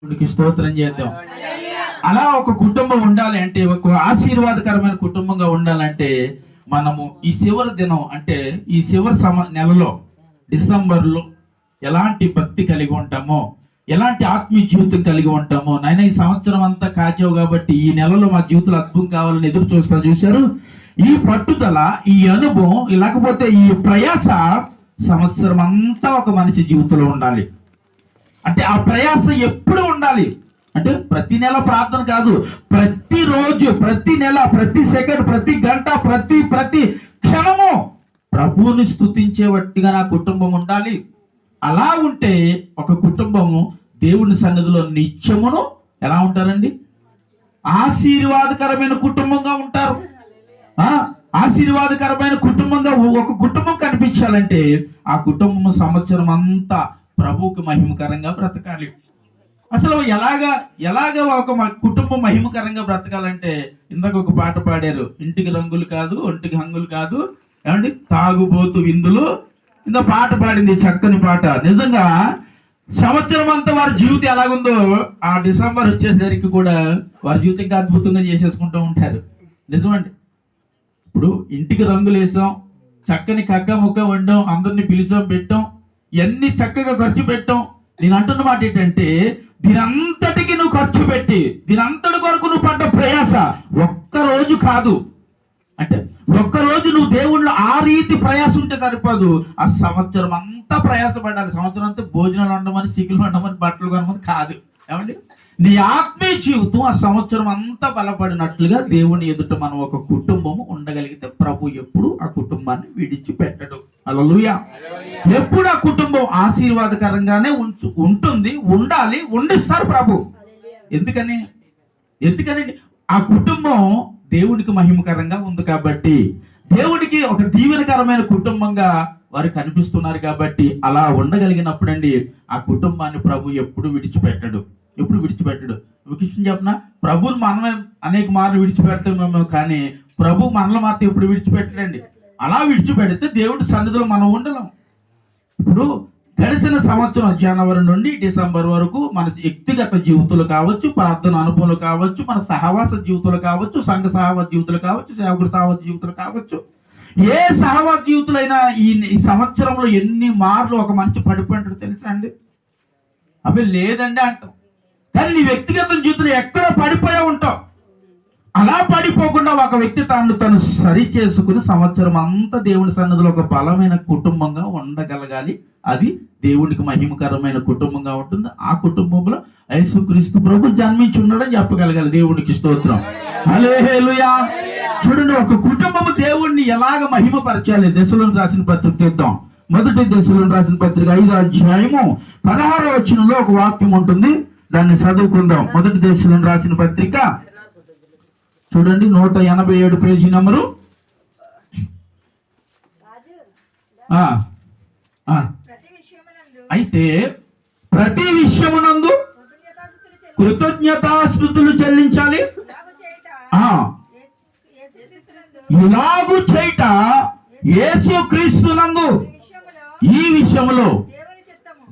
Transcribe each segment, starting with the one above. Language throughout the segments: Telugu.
దేవుడికి స్తోత్రం చేద్దాం. అలా ఒక కుటుంబం ఉండాలి అంటే, ఒక ఆశీర్వాదకరమైన కుటుంబంగా ఉండాలంటే మనము ఈ చివరి దినం అంటే ఈ చివరి నెలలో డిసెంబర్లో ఎలాంటి భక్తి కలిగి ఉంటామో, ఎలాంటి ఆత్మీయ జీవితం కలిగి ఉంటామో, నాయన ఈ సంవత్సరం అంతా కాచావు కాబట్టి ఈ నెలలో మా జీవితంలో అద్భుతం కావాలని ఎదురు చూస్తా. చూశారు ఈ పట్టుదల, ఈ అనుభవం, లేకపోతే ఈ ప్రయాస సంవత్సరం అంతా ఒక మనిషి జీవితంలో ఉండాలి. అంటే ఆ ప్రయాస ఎప్పుడు ఉండాలి అంటే ప్రతి నెల ప్రార్థన కాదు, ప్రతిరోజు, ప్రతి నెల, ప్రతి సెకండ్, ప్రతి గంట, ప్రతి క్షణము ప్రభువుని స్తుతించేవట్టుగా నా కుటుంబం ఉండాలి. అలా ఉంటే ఒక కుటుంబము దేవుని సన్నిధిలో నిత్యమును ఎలా ఉంటారండి? ఆశీర్వాదకరమైన కుటుంబంగా ఉంటారు. ఆశీర్వాదకరమైన కుటుంబంగా ఒక కుటుంబం కనిపించాలంటే ఆ కుటుంబం సంవత్సరం అంతా ప్రభువుకు మహిమకరంగా బ్రతకాలి. అసలు ఎలాగా ఒక కుటుంబం మహిమకరంగా బ్రతకాలంటే ఇందాక ఒక పాట పాడారు, ఇంటికి రంగులు కాదు, ఒంటికి హంగులు కాదు, ఏమండి తాగుబోతు విందులు. ఇంత పాట పాడింది, చక్కని పాట. నిజంగా సంవత్సరం అంతా వారి జీవితం ఎలాగుందో ఆ డిసెంబర్ వచ్చేసరికి కూడా వారి జీవితం ఇంకా అద్భుతంగా చేసేసుకుంటూ ఉంటారు. నిజమండి. ఇప్పుడు ఇంటికి రంగులు వేసాం, చక్కని కక్క ముక్క వండాం, అందరినీ పిలిచాం, పెట్టాం, ఇవన్నీ చక్కగా ఖర్చు పెట్టాం. నేను అంటున్న మాట ఏంటంటే దీనంతటికి నువ్వు ఖర్చు పెట్టి దీనంతటి కొరకు నువ్వు పడ్డ ప్రయాస ఒక్కరోజు కాదు. అంటే ఒక్కరోజు నువ్వు దేవుళ్ళు ఆ రీతి ప్రయాసం ఉంటే సరిపోదు, ఆ సంవత్సరం అంతా ప్రయాసపడాలి. సంవత్సరం అంతా భోజనాలు వండమని, సిగ్గులు వండమని, బట్టలు కొనమని కాదు. ఏమండి, నీ ఆత్మీయ జీవితం ఆ సంవత్సరం అంతా బలపడినట్లుగా దేవుని ఎదుట మనం ఒక కుటుంబము ఉండగలిగితే ప్రభు ఎప్పుడు ఆ కుటుంబాన్ని విడిచిపెట్టడు. హల్లెలూయా. ఎప్పుడు ఆ కుటుంబం ఆశీర్వాదకరంగానే ఉంటుంది, ఉండాలి, ఉండిస్తారు ప్రభు. ఎందుకని ఆ కుటుంబం దేవుడికి మహిమకరంగా ఉంది కాబట్టి, దేవుడికి ఒక దీవెనకరమైన కుటుంబంగా వారు కనిపిస్తున్నారు కాబట్టి అలా ఉండగలిగినప్పుడండి ఆ కుటుంబాన్ని ప్రభు ఎప్పుడు విడిచిపెట్టడు. ఒక విషయం చెప్పిన, ప్రభుని మనమే అనేక మార్లు విడిచిపెడతామేమో కానీ ప్రభు మనలో మాత్రం ఎప్పుడు విడిచిపెట్టడండి. అలా విడిచిపెడితే దేవుడి సన్నిధిలో మనం ఉండలేం. ఇప్పుడు గడిచిన సంవత్సరం జనవరి నుండి డిసెంబర్ వరకు మన వ్యక్తిగత జీవితాలు కావచ్చు, ప్రార్థన అనుభవాలు కావచ్చు, మన సహవాస జీవితాలు కావచ్చు, సంఘ సహవాస జీవితాలు కావచ్చు, సేవకుడు సహవాస జీవితాలు కావచ్చు, ఏ సహవాస జీవితాలైనా ఈ సంవత్సరంలో ఎన్ని మార్లు ఒక మనిషి పడిపోయినట్టు తెలుసా అండి? అవి లేదండి అంటాం. కానీ నీ వ్యక్తిగత జీవితంలో ఎక్కడ పడిపోయా ఉంటావు. అలా పడిపోకుండా ఒక వ్యక్తి తను సరి చేసుకుని సంవత్సరం అంతా దేవుని సన్నిధిలో ఒక బలమైన కుటుంబంగా ఉండగలగాలి. అది దేవునికి మహిమకరమైన కుటుంబంగా ఉంటుంది. ఆ కుటుంబంలో యేసుక్రీస్తు ప్రభు జన్మించి ఉన్నాడని చెప్పగలగాలి. దేవునికి స్తోత్రం. హల్లెలూయా. చూడండి, ఒక కుటుంబము దేవుణ్ణి ఎలాగ మహిమపరచాలి. దశలోని రాసిన పత్రిక తీద్దాం. మొదటి దశలోని రాసిన పత్రిక 5వ అధ్యాయము 16వ వచనంలో ఒక వాక్యం ఉంటుంది, దాన్ని చదువుకుందాం. మొదటి దశలోని రాసిన పత్రిక చూడండి, 187 పేజీ నంబరు. అయితే ప్రతి విషయమునందు కృతజ్ఞతాస్తుతులు చెల్లించాలి. ఇలాగు చేయట యేసుక్రీస్తునందు ఈ విషయములో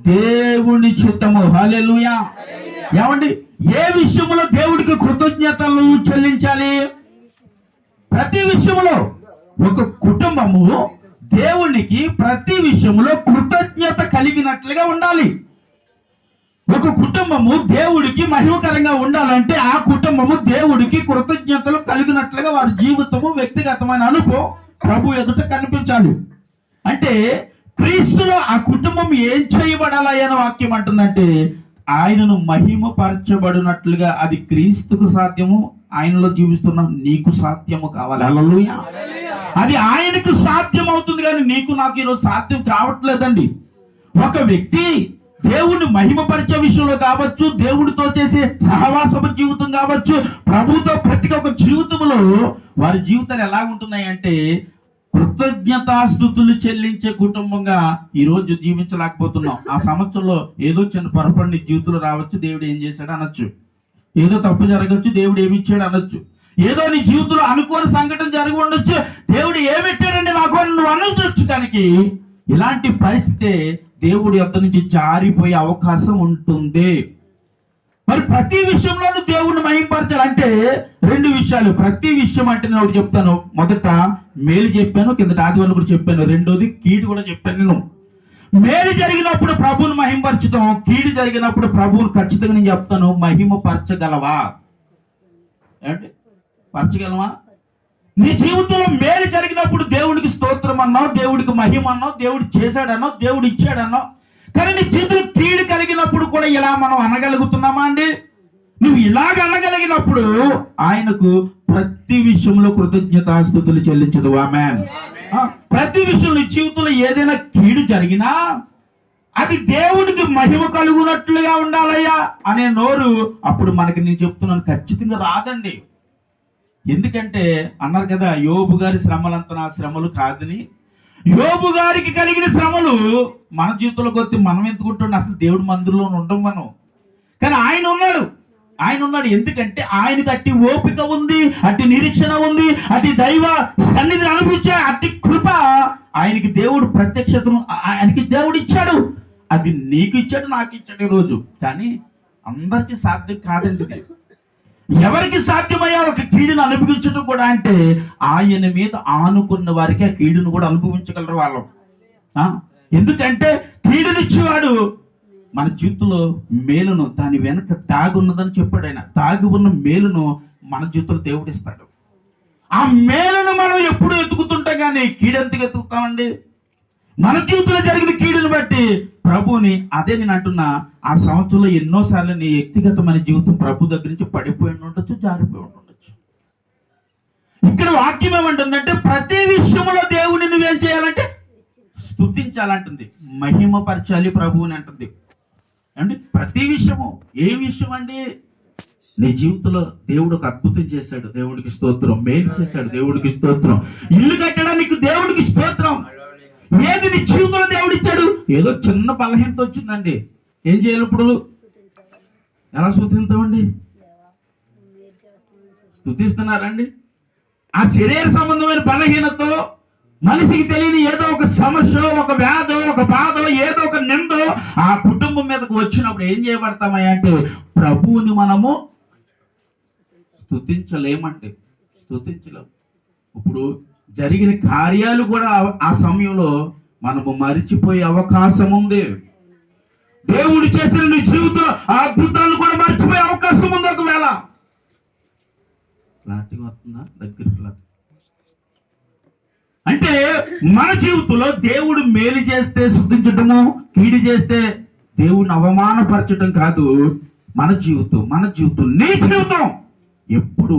దేవుని చిత్తము. హల్లెలూయా. ఏమండి, ఏ విషయంలో దేవుడికి కృతజ్ఞతలు చెల్లించాలి? ప్రతి విషయంలో. ఒక కుటుంబము దేవునికి ప్రతి విషయంలో కృతజ్ఞత కలిగినట్లుగా ఉండాలి. ఒక కుటుంబము దేవుడికి మహిమకరంగా ఉండాలంటే ఆ కుటుంబము దేవుడికి కృతజ్ఞతలు కలిగినట్లుగా వారి జీవితము, వ్యక్తిగతమైన అనుభవం ప్రభు ఎదుట కనిపించాలి. అంటే క్రీస్తులో ఆ కుటుంబం ఏం చేయబడాలి అనే వాక్యం అంటుందంటే ఆయనను మహిమపరచబడినట్లుగా. అది క్రీస్తుకు సాధ్యము, ఆయనలో జీవిస్తున్న నీకు సాధ్యము కావాలి. హల్లెలూయా. అది ఆయనకు సాధ్యం అవుతుంది కానీ నీకు నాకు ఈరోజు సాధ్యం కావట్లేదండి. ఒక వ్యక్తి దేవుణ్ణి మహిమపరిచే విషయంలో కావచ్చు, దేవుడితో చేసే సహవాసపు జీవితం కావచ్చు, ప్రభుతో ప్రతి ఒక్క జీవితంలో వారి జీవితాలు ఎలా ఉంటున్నాయి అంటే కృతజ్ఞతాస్తుతులు చెల్లించే కుటుంబంగా ఈ రోజు జీవించలేకపోతున్నాం. ఆ సంవత్సరంలో ఏదో చిన్న పొరపాటు నీ జీవితంలో రావచ్చు, దేవుడు ఏం చేశాడు అనొచ్చు, ఏదో తప్పు జరగచ్చు, దేవుడు ఏమి ఇచ్చాడు అనొచ్చు, ఏదో నీ జీవితంలో అనుకోని సంఘటన జరిగి ఉండొచ్చు, దేవుడు ఏమిట్టాడండి నాకు నువ్వు అనొచ్చు. కానీ ఇలాంటి పరిస్థితి దేవుడి యొద్ద నుంచి జారిపోయే అవకాశం ఉంటుంది. మరి ప్రతి విషయంలోనూ దేవుణ్ణి మహిమపరచాలంటే రెండు విషయాలు. ప్రతి విషయం అంటే నేను ఒకటి చెప్తాను. మొదట మేలు చెప్పాను, కిందట ఆదివారం కూడా చెప్పాను. రెండోది కీడు కూడా చెప్పాను. నేను మేలు జరిగినప్పుడు ప్రభువుని మహిమపరచుతాం, కీడు జరిగినప్పుడు ప్రభువుని ఖచ్చితంగా నేను చెప్తాను మహిమపరచగలవా? ఏమంటే పరచగలవా? నీ జీవితంలో మేలు జరిగినప్పుడు దేవుడికి స్తోత్రం అన్నావు, దేవుడికి మహిమ అన్నావు, దేవుడు చేశాడన్నావు, దేవుడు ఇచ్చాడన్నావు. కానీ నీ జీవితంలో కీడు కలిగినప్పుడు కూడా ఇలా మనం అనగలుగుతున్నామా అండి? నువ్వు ఇలాగ అనగలిగినప్పుడు ఆయనకు ప్రతి విషయంలో కృతజ్ఞతాస్తుతులు చెల్లించదు. ఆమేన్. ప్రతి విషయంలో జీవితంలో ఏదైనా కీడు జరిగినా అది దేవుడికి మహిమ కలుగునట్లుగా ఉండాలయ్యా అనే నోరు అప్పుడు మనకి నేను చెప్తున్నాను ఖచ్చితంగా రాదండి. ఎందుకంటే అన్నారు కదా, యోబు గారి శ్రమలంతా నా శ్రమలు కాదని. యోబు గారికి కలిగిన శ్రమలు మన జీవితంలోకి వస్తే మనం ఎందుకుంటుండే? అసలు దేవుడి మందిరంలో ఉండం మనం. కానీ ఆయన ఉన్నాడు. ఎందుకంటే ఆయనకి అట్టి ఓపిక ఉంది, అట్టి నిరీక్షణ ఉంది, అట్టి దైవ సన్నిధిని అనిపించే అట్టి కృప ఆయనకి దేవుడు ప్రత్యక్షతను ఆయనకి దేవుడు ఇచ్చాడు. అది నీకు ఇచ్చాడు, నాకు ఇచ్చాడు ఈరోజు. కానీ అందరికీ సాధ్యం కాదండి ఇది. ఎవరికి సాధ్యమయ్యా ఒక కీడును అనుభవించడం కూడా అంటే ఆయన మీద ఆనుకున్న వారికి ఆ కీడును కూడా అనుభవించగలరు వాళ్ళం. ఎందుకంటే కీడునిచ్చేవాడు మన జీవితంలో మేలును దాని వెనక దాగి ఉన్నదని చెప్పాడు ఆయన. దాగి ఉన్న మేలును మన జీవితంలో దేవుడు ఇస్తాడు. ఆ మేలును మనం ఎప్పుడు ఎత్తుకుతుంటాం, కానీ కీడెందుకు ఎత్తుకుతామండి? మన జీవితంలో జరిగిన కీడును బట్టి ప్రభుని, అదే నేను అంటున్నా, ఆ సంవత్సరంలో ఎన్నోసార్లు నీ వ్యక్తిగతమైన జీవితం ప్రభు దగ్గర నుంచి పడిపోయి ఉండొచ్చు, జారిపోయి ఉండొచ్చు. ఇక్కడ వాక్యం ఏమంటుందంటే ప్రతి విషయంలో దేవుని నువ్వేం చేయాలంటే స్తుతించాలంటుంది, మహిమపరచాలి ప్రభువుని అంటుంది అండి. ప్రతి విషయము. ఏ విషయం అండి? నీ జీవితంలో దేవుడు ఒక అద్భుతం చేశాడు, దేవుడికి స్తోత్రం. మేలు చేశాడు, దేవుడికి స్తోత్రం. ఇల్లు కట్టడానికి దేవుడికి స్తోత్రం. ఏది నీ జీవితంలో దేవుడు ఇచ్చాడు? ఏదో చిన్న బలహీనత వచ్చిందండి, ఏం చేయాలి ఇప్పుడు? ఎలా స్తుతిస్తామండి? స్తుతిస్తున్నారండి? ఆ శరీర సంబంధమైన బలహీనతో మనిషికి తెలియని ఏదో ఒక సమస్య, ఒక వ్యాధో, ఒక బాధో, ఏదో ఒక నిందో ఆ కుటుంబం మీదకు వచ్చినప్పుడు ఏం చేయబడతామయ్యా అంటే ప్రభువుని మనము స్తుతించలేమంటే స్తుతించలేము. ఇప్పుడు జరిగిన కార్యాలు కూడా ఆ సమయంలో మనము మరిచిపోయే అవకాశం ఉంది. దేవుడు చేసిన నీ జీవితం ఆ అద్భుతాలను కూడా మర్చిపోయే అవకాశం ఉంది. ఒకవేళ ఫ్లాటింగ్ వస్తుందా? దగ్గర ఫ్లాట్ అంటే మన జీవితంలో దేవుడు మేలు చేస్తే స్తుతించటము, కీడు చేస్తే దేవుడిని అవమానపరచడం కాదు. మన జీవితం నీ జీవితం ఎప్పుడు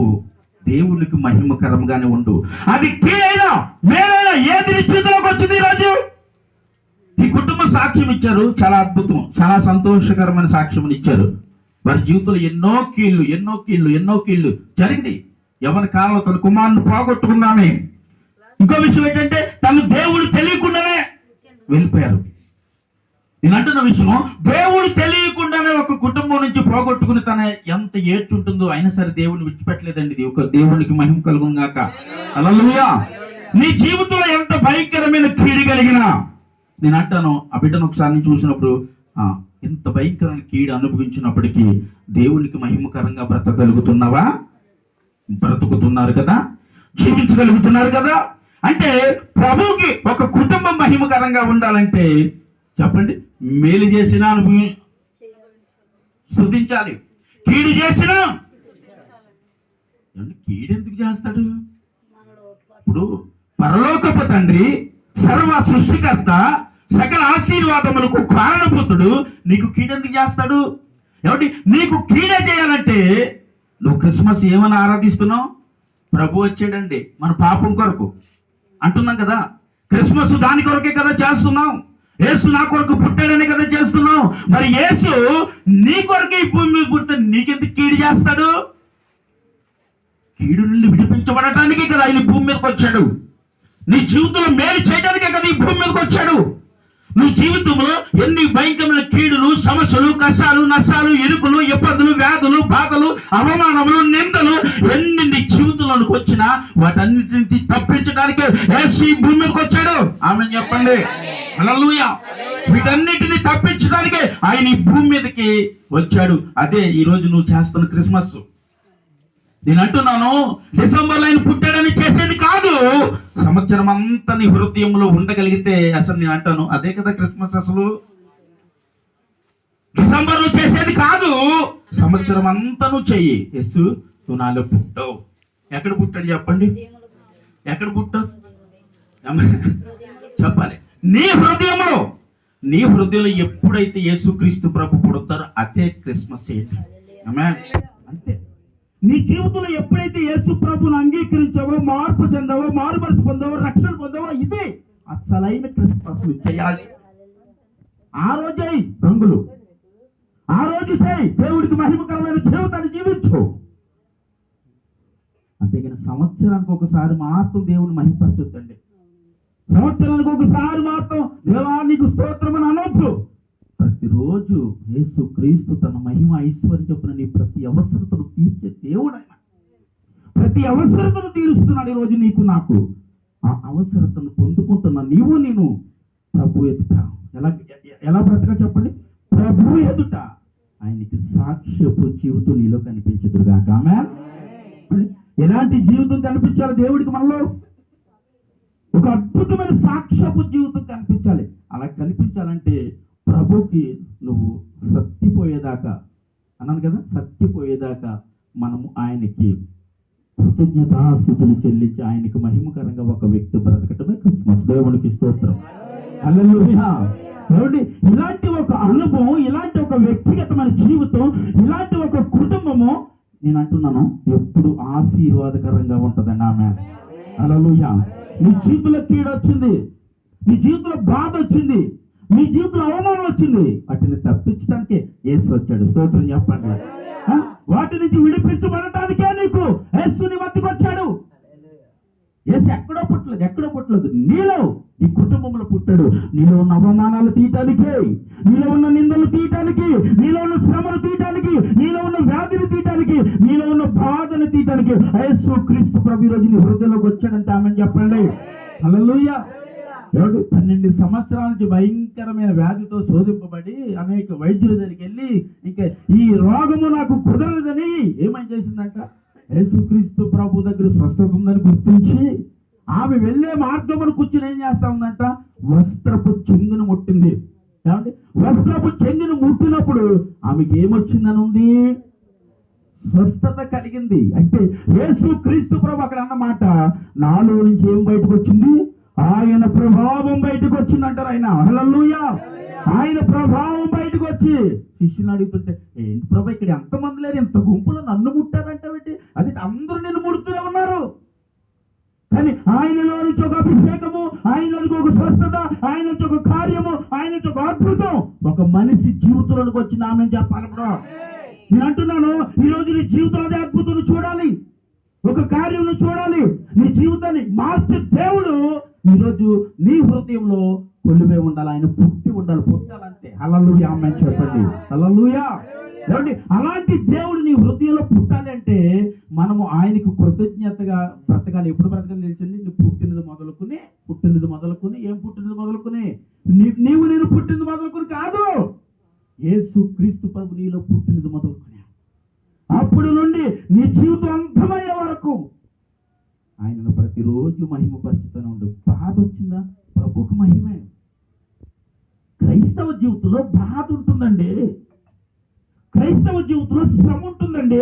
దేవునికి మహిమకరంగానే ఉండు. అది కీడైనా మేలైనా ఏది నీ జీవితంలోకి వచ్చింది ఈరోజు? ఈ కుటుంబం సాక్ష్యం ఇచ్చారు, చాలా అద్భుతం, చాలా సంతోషకరమైన సాక్ష్యం ఇచ్చారు. వారి జీవితంలో ఎన్నో కీళ్ళు జరిగింది. ఎవరి కాలంలో తన కుమారుని పోగొట్టుకున్నామే. ఇంకో విషయం ఏంటంటే తను దేవుడు తెలియకుండానే వెళ్ళిపోయారు. నేను అంటున్న విషయం, దేవుడు తెలియకుండానే ఒక కుటుంబం నుంచి పోగొట్టుకుని తన ఎంత ఏడ్చుంటుందో అయినా సరే దేవుడిని విడిచిపెట్టలేదండి. ఇది ఒక దేవునికి మహిమ కలుగును గాక. హల్లెలూయా. నీ జీవితంలో ఎంత భయంకరమైన కీడు కలిగినా నేను అంటాను, ఆ బిడ్డను ఒకసారి నేను చూసినప్పుడు ఎంత భయంకరమైన కీడు అనుభవించినప్పటికీ దేవునికి మహిమకరంగా బ్రతకగలుగుతున్నావా? బ్రతుకుతున్నారు కదా, జీవించగలుగుతున్నారు కదా. అంటే ప్రభువుకి ఒక కుటుంబం మహిమకరంగా ఉండాలంటే చెప్పండి, మేలు చేసినా స్తుతించాలి, కీడు చేసినా. కీడు ఎందుకు చేస్తాడు? ఇప్పుడు పరలోకపు తండ్రి, సర్వ సృష్టికర్త, సకల ఆశీర్వాదములకు కారణభూతుడు నీకు కీడెందుకు చేస్తాడు? ఏమంటే నీకు కీడే చేయాలంటే నువ్వు క్రిస్మస్ ఏమని ఆరాధిస్తున్నావు? ప్రభు వచ్చాడండి మన పాపం కొరకు అంటున్నాం కదా. క్రిస్మస్ దాని కొరకే కదా చేస్తున్నాం. యేసు నా కొరకు పుట్టాడని కదా చేస్తున్నాం. మరి యేసు నీ కొరకే ఈ భూమి మీద పుడితే నీకెందుకు కీడు చేస్తాడు? కీడు నుండి విడిపించబడటానికే కదా ఆయన భూమి మీదకి వచ్చాడు. నీ జీవితంలో మేలు చేయడానికే కదా ఈ భూమి మీదకి వచ్చాడు. నీ జీవితంలో ఎన్ని భయంకరమైన కీడులు, సమస్యలు, కష్టాలు, నష్టాలు, ఇరుకులు, ఇబ్బందులు, వ్యాధులు, బాధలు, అవమానములు, నిందలు ఎన్ని నీ జీవితంలో లోనికి వచ్చినా వాటన్నిటి నుంచి తప్పించడానికి యేసు ఈ భూమి మీదకి వచ్చాడు. ఆమేన్ చెప్పండి. హల్లెలూయా. వీటన్నిటిని తప్పించడానికి ఆయన ఈ భూమి మీదకి వచ్చాడు. అదే ఈ రోజు నువ్వు చేస్తున్న క్రిస్మస్. నేను అంటున్నాను, డిసెంబర్లో ఆయన పుట్టాడని చేసేది కాదు. సంవత్సరం అంతా నీ హృదయంలో ఉండగలిగితే అసలు నేను అంటాను అదే కదా క్రిస్మస్. అసలు డిసెంబర్లో చేసేది కాదు, సంవత్సరం అంతా నువ్వు చెయ్యి. యేసు నువ్వు నాలో పుట్టావు. ఎక్కడ పుట్టాడు చెప్పండి? ఎక్కడ పుట్టావు చెప్పాలి. నీ హృదయంలో ఎప్పుడైతే యేసుక్రీస్తు ప్రభు పుడతారో అదే క్రిస్మస్ ఏంటి. అంతే. నీ జీవితంలో ఎప్పుడైతే యేసు ప్రభువును అంగీకరించావో, మార్పు చెందావో, మారుమనసు పొందావో, రక్షణ పొందావో, ఇదే అసలైన క్రిస్మస్ చేయాలి. ఆ రోజే రంగులు, ఆ రోజు చేయి, దేవుడికి మహిమకరమైన జీవితాన్ని జీవించు. అంతేగాని సంవత్సరానికి ఒకసారి మాత్రం దేవుని మహిమపరచొద్దండి. సంవత్సరానికి ఒకసారి మాత్రం దేవా నీకు స్తోత్రం అని అనొద్దు. ప్రతిరోజు యేసు క్రీస్తు తన మహిమ ఐశ్వర్యం చొప్పున నీ ప్రతి అవసరతను తీర్చే దేవుడు ఆయన. ప్రతి అవసరతను తీరుస్తున్నాడు ఈరోజు నీకు నాకు. ఆ అవసరతను పొందుకుంటున్నా నీవు నేను ప్రభు ఎదుట ఎలా బ్రతక చెప్పండి? ప్రభు ఎదుట ఆయనకి సాక్ష్యపు జీవితం నీలో కనిపించదురుగాక. ఆమేన్. ఎలాంటి జీవితం కనిపించాలి దేవుడికి? మనలో ఒక అద్భుతమైన సాక్ష్యపు జీవితం కనిపించాలి. అలా కనిపించాలంటే ప్రభుకి నువ్వు సత్తిపోయేదాకా అన్నాను కదా, సత్తిపోయేదాకా మనము ఆయనకి కృతజ్ఞతాస్తుతులు చెల్లించి ఆయనకి మహిమకరంగా ఒక వ్యక్తి బ్రతకటమే క్రిస్మస్. దేవునికి స్తోత్రం. హల్లెలూయా. ఇలాంటి ఒక అనుభవం, ఇలాంటి ఒక వ్యక్తిగతమైన జీవితం, ఇలాంటి ఒక కుటుంబము నేను అంటున్నాను ఎప్పుడు ఆశీర్వాదకరంగా ఉంటుందండి. ఆమేన్. హల్లెలూయా. నీ జీవితంలో కీడు వచ్చింది, నీ జీవితంలో బాధ వచ్చింది, మీ జీవితంలో అవమానం వచ్చింది, వాటిని తప్పించడానికే యేసు వచ్చాడు. స్తోత్రం చెప్పండి. వాటి నుంచి విడిపించబడటానికే నీకు యేసు నీ వద్దకు వచ్చాడు. యేసు ఎక్కడో పుట్టలేదు, నీలో, నీ కుటుంబంలో పుట్టాడు. నీలో ఉన్న అవమానాలు తీయటానికి, నీలో ఉన్న నిందలు తీయటానికి, నీలో ఉన్న శ్రమలు తీయటానికి, నీలో ఉన్న వ్యాధిని తీయటానికి, నీలో ఉన్న బాధను తీయటానికి యేసు క్రీస్తు ప్రభు ఈ రోజు నీ హృదయంలోకి వచ్చాడంటే ఆమెను చెప్పండి. హల్లెలూయా. 12 సంవత్సరాల నుంచి భయంకరమైన వ్యాధితో శోధింపబడి అనేక వైద్యుల దగ్గరికి వెళ్ళి ఇంకా ఈ రోగము నాకు కుదరదని ఏమని చేసిందంట? యేసుక్రీస్తు ప్రభు దగ్గర స్వస్థత ఉందని గుర్తించి ఆమె వెళ్ళే మార్గమును కూర్చుని ఏం చేస్తా ఉందంట? వస్త్రపు చెంగును ముట్టింది. ఏమండి? వస్త్రపు చెంగును ముట్టినప్పుడు ఆమెకి ఏమొచ్చిందని ఉంది? స్వస్థత కలిగింది. అంటే యేసుక్రీస్తు ప్రభు అక్కడ అన్నమాట, నాలో నుంచి ఏం బయటకు వచ్చింది? ఆయన ప్రభావం బయటకు వచ్చిందంటారు ఆయన. హల్లెలూయా. ఆయన ప్రభావం బయటకు వచ్చి శిష్యుని అడుగుతుంటే, ఏంటి ప్రభు ఇక్కడ ఎంతమంది లేరు, ఎంత గుంపులో నన్ను ముట్టారంటే అది అందరూ నేను ముడుతూనే ఉన్నారు. కానీ ఆయనలో నుంచి ఒక అభిషేకము, ఆయన నుంచి ఒక స్వస్థత, ఆయన నుంచి ఒక కార్యము, ఆయన నుంచి ఒక అద్భుతం ఒక మనిషి జీవితంలోకి వచ్చింది. ఆమె చెప్పాలి. నేను అంటున్నాను ఈరోజు నీ జీవితంలో అద్భుతం చూడాలి, ఒక కార్యం చూడాలి, నీ జీవితాన్ని మార్చే దేవుడు ఈరోజు నీ హృదయంలో కొలువే ఉండాలి. ఆయన పుట్టాలంటే హల్లెలూయా. ఆమేన్ చెప్పండి. హల్లెలూయా. ఏమండి? అలాంటి దేవుడు నీ హృదయంలో పుట్టాలి అంటే మనము ఆయనకు కృతజ్ఞతగా బ్రతకాలి. ఎప్పుడు బ్రతకాలి తెలిసింది? నువ్వు పుట్టినది మొదలుకుని ఏం పుట్టినది మొదలుకుని నీవు నేను పుట్టినది మొదలుకుని కాదు, యేసు క్రీస్తు ప్రభు నీలో పుట్టినది మొదలుకుని అప్పుడు నుండి నీ జీవితం అంతమయ్యే వరకు ఆయనను ప్రతిరోజు మహిమపరుచుతూనే ఉండు. బాధ వచ్చిందా? ప్రభుకు మహిమే. క్రైస్తవ జీవితంలో బాధ ఉంటుందండి, క్రైస్తవ జీవితంలో శ్రమ ఉంటుందండి,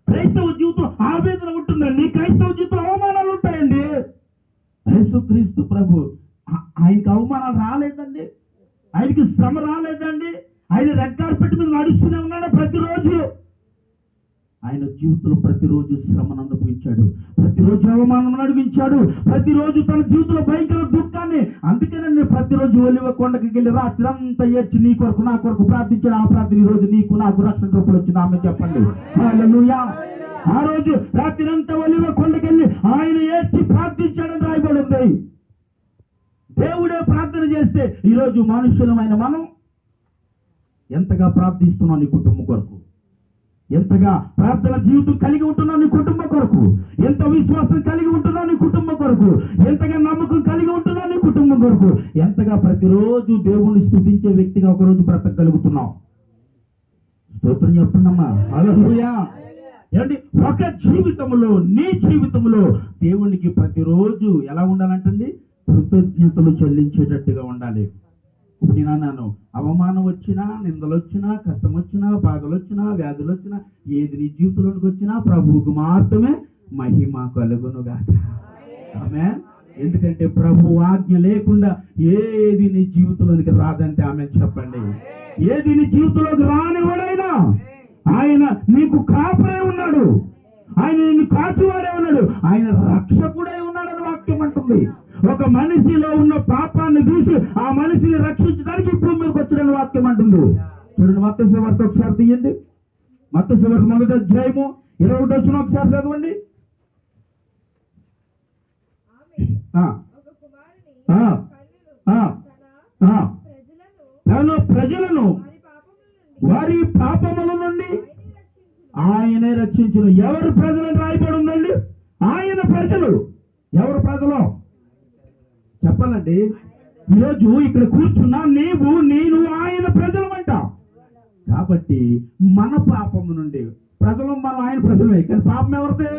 క్రైస్తవ జీవితంలో ఆవేదన ఉంటుందండి, క్రైస్తవ జీవితంలో అవమానాలు ఉంటాయండి. యేసుక్రీస్తు ప్రభు ఆయనకి అవమానాలు రాలేదండి, ఆయనకి శ్రమ రాలేదండి. ఆయన రెక్కారు పెట్టి మీద నడుస్తూనే ఉన్నాడు ప్రతిరోజు. ఆయన జీవితంలో ప్రతిరోజు శ్రమను అనుభవించాడు, ప్రతిరోజు అవమానం అడిగించాడు, ప్రతిరోజు తన జీవితంలో భయంకర దుఃఖాన్ని. అందుకనే నేను ప్రతిరోజు ఒలివ కొండకి వెళ్ళి రాత్రి అంతా ఏడ్చి నీ కొరకు నా కొరకు ప్రార్థించాడు. ఆ ప్రార్థన ఈ రోజు నీకు నాకు రక్షణ రూపంలో వచ్చింది. ఆమె చెప్పండి. హల్లెలూయా. ఆ రోజు రాత్రి అంతా ఒలివ కొండకి వెళ్ళి ఆయన ఏడ్చి ప్రార్థించాడని రాయబడి ఉంది. దేవుడే ప్రార్థన చేస్తే ఈరోజు మనుషులమైన మనం ఎంతగా ప్రార్థిస్తున్నాం నీ కుటుంబం కొరకు, ఎంతగా ప్రార్థన జీవితం కలిగి ఉంటున్నావు నీ కుటుంబం కొరకు, ఎంత విశ్వాసం కలిగి ఉంటున్నావు నీ కుటుంబం కొరకు, ఎంతగా నమ్మకం కలిగి ఉంటున్నావు నీ కుటుంబం కొరకు, ఎంతగా ప్రతిరోజు దేవుణ్ణి స్తుతించే వ్యక్తిగా ఒకరోజు బ్రతకగలుగుతున్నావు. స్తోత్రం చెప్తున్నామా? హల్లెలూయా. ఏమండి, ఒక జీవితంలో నీ జీవితంలో దేవునికి ప్రతిరోజు ఎలా ఉండాలంటండి? కృతజ్ఞతలు చెల్లించేటట్టుగా ఉండాలి. ఇప్పుడు నేను అన్నాను, అవమానం వచ్చినా, నిందలు వచ్చినా, కష్టం వచ్చినా, బాధలు వచ్చినా, వ్యాధులు వచ్చినా, ఏది నీ జీవితంలోకి వచ్చినా ప్రభువుకు మాత్రమే మహిమ కలుగునుగాక. ఆమేన్. ఎందుకంటే ప్రభు ఆజ్ఞ లేకుండా ఏది నీ జీవితంలోనికి రాదంటే ఆమె చెప్పండి. ఏది నీ జీవితంలోకి రానివాడైనా ఆయన నీకు కాపరే ఉన్నాడు, ఆయన నిన్ను కాచువాడే ఉన్నాడు, ఆయన రక్షకుడే ఉన్నాడని వాక్యం అంటుంది. ఒక మనిషిలో ఉన్న పాపాన్ని చూసి ఆ మనిషిని రక్షించడానికి భూమి మీదకి వచ్చాడని వాక్యం అంటుంది. చూడండి, మత్తయి సువార్త ఒకసారి తీయండి. మత్తయి సువార్త 1వ అధ్యాయము 21వ వచనం ఒకసారి చదవండి. తన ప్రజలను వారి పాపముల నుండి ఆయనే రక్షించును. ఎవరు ప్రజలను రాయబడి ఉందండి? ఆయన ప్రజలు. ఎవరు ప్రజలు చెప్పాలండి? ఈరోజు ఇక్కడ కూర్చున్నా నీవు నేను ఆయన ప్రజలమంట. కాబట్టి మన పాపము నుండి ప్రజలు, మనం ఆయన ప్రజలమే. కానీ పాపం ఎవరిది?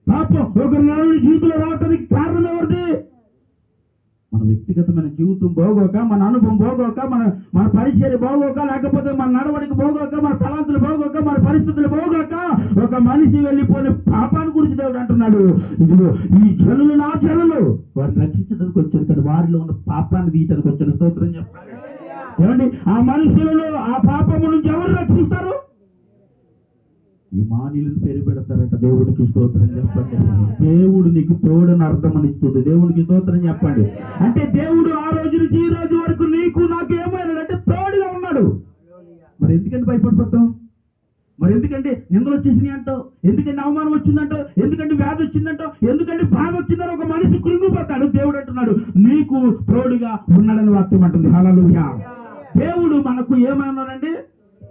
పాపం ఒక నాలుగు జీవితంలో రావడానికి కారణం ఎవరిది? మన వ్యక్తిగతమైన జీవితం బాగోక, మన అనుభవం బాగోక, మన పరిచయం బాగోక, లేకపోతే మన నడవడికి బాగోక, మన తలాంతులు బాగోక, మన పరిస్థితులు బాగోక ఒక మనిషి వెళ్ళిపోయిన పాపాన్ని గురించి దేవుడు అంటున్నాడు, ఇదిగో ఈ జనులు నా జనులు, వారిని రక్షించడానికి వచ్చారు, కానీ వారిలో ఉన్న పాపాన్ని తీయటానికి వచ్చారు. స్తోత్రం చెప్పండి. ఏమండి, ఆ మనుషులలో ఆ పాపము నుంచి ఎవరు రక్షిస్తారు? ఇమానుయేలు పేరు పెడతారంట. దేవుడికి స్తోత్రం చెప్పండి. దేవుడు నీకు తోడని అర్థం అనిస్తుంది. దేవుడికి స్తోత్రం చెప్పండి. అంటే దేవుడు ఆ రోజు నుంచి ఈ రోజు వరకు నీకు నాకు ఏమైనాడంటే తోడుగా ఉన్నాడు. మరి ఎందుకంటే భయపడిపోతాం? మరి ఎందుకంటే నిందలు వచ్చేసినాయి అంటావు? ఎందుకంటే అవమానం వచ్చిందంటో? ఎందుకంటే వ్యాధి వచ్చిందంటో? ఎందుకంటే బాధ వచ్చిందని ఒక మనిషి కృంగిపోతాడు. దేవుడు అంటున్నాడు నీకు తోడుగా ఉన్నాడని వాక్యం అంటుంది. హల్లెలూయా. దేవుడు మనకు ఏమన్నాడండి?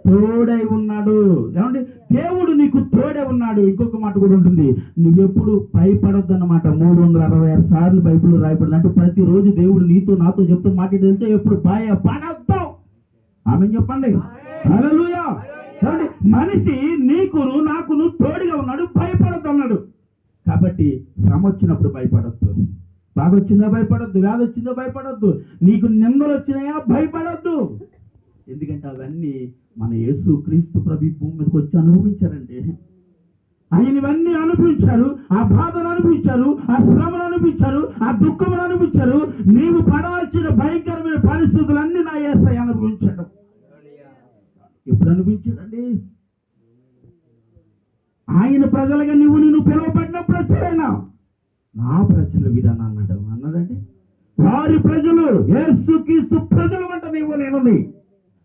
తోడై ఉన్నాడు. ఏమండి, దేవుడు నీకు తోడే ఉన్నాడు. ఇంకొక మాట కూడా ఉంటుంది, నువ్వెప్పుడు భయపడొద్దు అన్నమాట. 366 సార్లు బైబిల్లో రాయబడింది. అంటే ప్రతిరోజు దేవుడు నీతో నాతో చెప్తూ మాట తెలిసే ఎప్పుడు భయపడొద్దు. ఆమె చెప్పండి. హల్లెలూయా. ఏమండి, మనిషి నీకును నాకును తోడుగా ఉన్నాడు, భయపడొద్దు అన్నాడు. కాబట్టి శ్రమ వచ్చినప్పుడు భయపడొద్దు, బాధ వచ్చిందా భయపడొద్దు, వ్యాధి వచ్చిందా భయపడొద్దు, నీకు నిందలు వచ్చినాయా భయపడొద్దు. ఎందుకంటే అవన్నీ మన యేసు క్రీస్తు ప్రభు భూమి మీదకి వచ్చి అనుభవించారండి. ఆయన ఇవన్నీ అనుభవించారు. ఆ బాధను అనుభవించారు, ఆ శ్రమను అనుభవించారు, ఆ దుఃఖమును అనుభవించారు. నీవు పడాల్సిన భయంకరమైన పరిస్థితులన్నీ నా యేసయ్య అనుభవించాడు. ఎప్పుడు అనుభవించాడండి? ఆయన ప్రజలుగా నిన్ను పిలువబడినప్పుడు వచ్చారైనా నా ప్రజలు వీరని అన్నాడండి. వారి ప్రజలు యేసు క్రీస్తు ప్రజలు అంట నీవు నేను.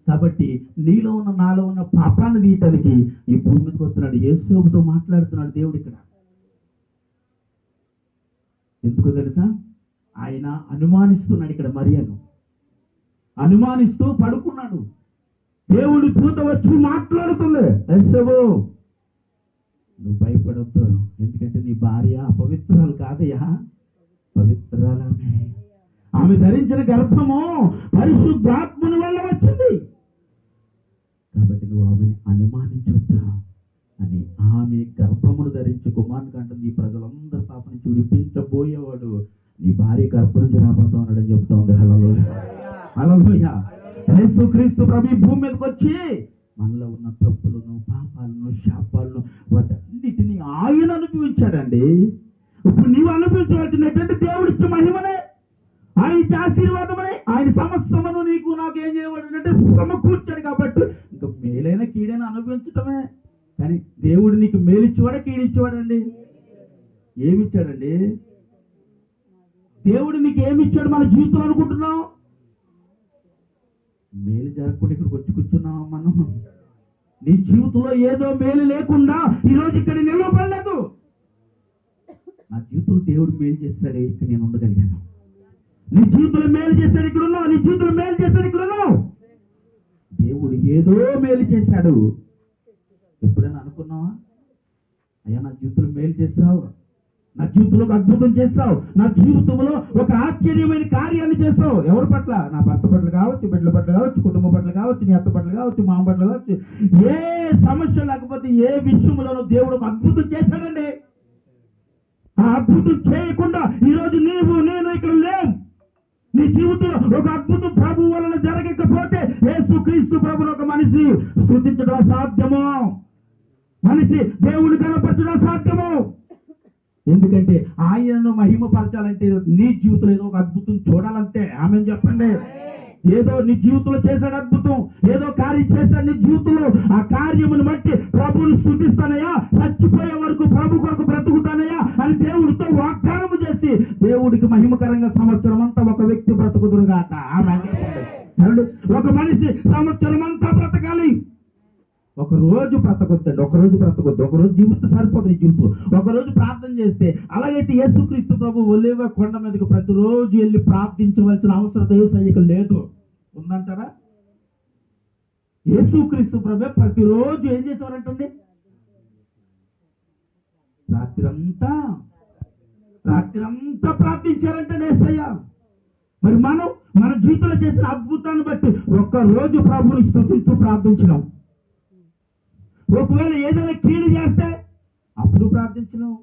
కాబట్టి నీలో ఉన్న నాలో ఉన్న పాపాన్ని తీయటానికి ఈ భూమి మీదకి వస్తున్నాడు. యేసుతో మాట్లాడుతున్నాడు దేవుడు ఇక్కడ. ఎందుకో తెలుసా? ఆయన అనుమానిస్తున్నాడు ఇక్కడ. మరియను అనుమానిస్తూ పడుకున్నాడు. దేవుడి దూత వచ్చి మాట్లాడుతుంది, యేసవ్వు నువ్వు భయపడొద్దు, ఎందుకంటే నీ భార్య అపవిత్రాలు కాదయ్యా, పవిత్రాలమే. ఆమె ధరించిన గర్భము పరిశుద్ధాత్మని వల్ల వచ్చింది. కాబట్టి నువ్వు ఆమెను అనుమానించొద్దు అని ఆమె గర్భమును ధరించి కుమారుని కంటుంది. ఈ ప్రజలందరూ పాప నుంచి విడిపించబోయేవాడు నీ భార్య గర్భం నుంచి రాబోతా ఉన్నాడని చెప్తా ఉంది. హల్లెలూయా. హల్లెలూయా. యేసుక్రీస్తు ప్రభు భూమి మీదకి వచ్చి మనలో ఉన్న తప్పులను, పాపాలను, శాపాలను వాటన్నిటినీ ఆయన అనుభవించాడండి. ఇప్పుడు నీవు అనుభవించవలసినటువంటి దేవుడిచ్చే మహిమనే, ఆయన ఇచ్చే ఆశీర్వాదమనే, ఆయన సమస్తమును నీకు నాకు ఏం చేయబడిందంటే సమకూర్చాడు. కాబట్టి ఇంకా మేలైన కీడైనా అనుభవించటమే. కానీ దేవుడు నీకు మేలిచ్చేవాడా కీడిచ్చేవాడండి? ఏమిచ్చాడండి? దేవుడు నీకు ఏమిచ్చాడు మన జీవితంలో అనుకుంటున్నావు? మేలు జరగకుండా ఇక్కడికి వచ్చి కూర్చున్నావా మనం? నీ జీవితంలో ఏదో మేలు లేకుండా ఈరోజు ఇక్కడ నిలవబడలేదు. నా జీవితంలో దేవుడు మేలు చేస్తాడు, ఇక్కడ నేను ఉండగలిగాను. నీ జీవితంలో మేలు చేశాడు, ఇక్కడ ఉన్నావు. నీ జీవితంలో మేలు చేశాడు, ఇక్కడ ఉన్నావు. దేవుడు ఏదో మేలు చేశాడు. ఎప్పుడైనా అనుకున్నావా, అయ్యా నా జీవితంలో మేలు చేస్తావు, నా జీవితంలో ఒక అద్భుతం చేస్తావు, నా జీవితంలో ఒక ఆశ్చర్యమైన కార్యాన్ని చేస్తావు? ఎవరి పట్ల? నా భర్త పట్ల కావచ్చు, బిడ్డల పట్ల కావచ్చు, కుటుంబం పట్ల కావచ్చు, నీ అత్త పట్ల కావచ్చు, మామ పట్ల కావచ్చు. ఏ సమస్య లేకపోతే ఏ విషయంలోనూ దేవుడు ఒక అద్భుతం చేశాడండి. ఆ అద్భుతం చేయకుండా ఈరోజు నీవు నేను ఇక్కడ లేవు. నీ జీవితంలో ఒక అద్భుతం ప్రభు వలన జరగకపోతే యేసుక్రీస్తు ప్రభువును ఒక మనిషి స్తుతించడం అసాధ్యము, మనిషి దేవుని కనపరచడం అసాధ్యము. ఎందుకంటే ఆయనను మహిమపరచాలంటే నీ జీవితంలో ఏదో ఒక అద్భుతం చూడాలంటే. ఆమె చెప్పండి. ఏదో నీ జీవితంలో చేశాడు అద్భుతం, ఏదో కార్యం చేశాడు నీ జీవితంలో. ఆ కార్యమును బట్టి ప్రభువుని స్తుతిస్తానయ్యా, చచ్చిపోయే వరకు ప్రభు కొరకు బ్రతుకుతానయ్యా అని దేవుడితో వాగ్దానము చేసి దేవుడికి మహిమకరంగా సంవత్సరం అంతా ఒక వ్యక్తి బ్రతుకుదురుగాక. ఒక మనిషి సంవత్సరం అంతా బ్రతకాలి. ఒక రోజు బ్రతకొద్దండి, ఒక రోజు బ్రతకొద్దు, ఒక రోజు జీవితం సరిపోతుంది. జీవితం ఒక రోజు ప్రార్థన చేస్తే, అలాగైతే యేసుక్రీస్తు ప్రభు ఒలీవ కొండ మీదకి ప్రతిరోజు వెళ్ళి ప్రార్థించవలసిన అవసరం యేసయ్యకు లేదు. ఉందంటారా? యేసుక్రీస్తు ప్రభు ప్రతిరోజు ఏం చేసేవారంటండి? రాత్రంతా ప్రార్థించారంటే యేసయ్య. మరి మన జీవితంలో చేసిన అద్భుతాన్ని బట్టి ఒక్క రోజు ప్రభువుని స్తుతిస్తూ ప్రార్థించినాం. ఒకవేళ ఏదైనా కీడు చేస్తే అప్పుడు ప్రార్థించలేం.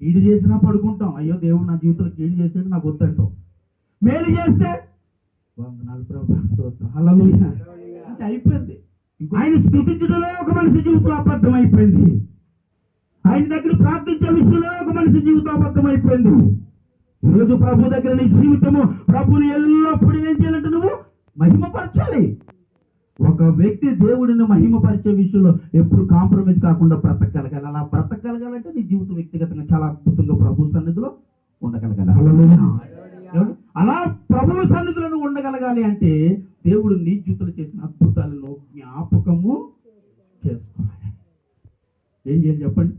కీడు చేసినా పడుకుంటాం, అయ్యో దేవుడు నా జీవితంలో కీడు చేసాడు నాకు వద్దంటాం. మేలు చేస్తే వందనాలు ప్రభు స్తోత్రం హల్లెలూయా అంటే అయిపోయింది. ఆయన స్తుతించడంలో ఒక మనిషి జీవితం అబద్ధం అయిపోయింది. ఆయన దగ్గర ప్రార్థించే విషయంలో ఒక మనిషి జీవితం అబద్ధం అయిపోయింది. ఈరోజు ప్రభు దగ్గర నీ జీవితము ప్రభుని ఎల్లప్పుడూ ఏం చేయాలంటే నువ్వు మహిమపరచాలి. ఒక వ్యక్తి దేవుడిని మహిమపరిచే విషయంలో ఎప్పుడు కాంప్రమైజ్ కాకుండా బ్రతకగలగాలి. అలా బ్రతకగలగాలంటే నీ జీవితం వ్యక్తిగతంగా చాలా అద్భుతంగా ప్రభు సన్నిధిలో ఉండగలగాలి. అలా ప్రభు సన్నిధిలో ఉండగలగాలి అంటే దేవుడు నీ జీవితంలో చేసిన అద్భుతాలను జ్ఞాపకము చేసుకోవాలి. ఏం చేయాలి చెప్పండి?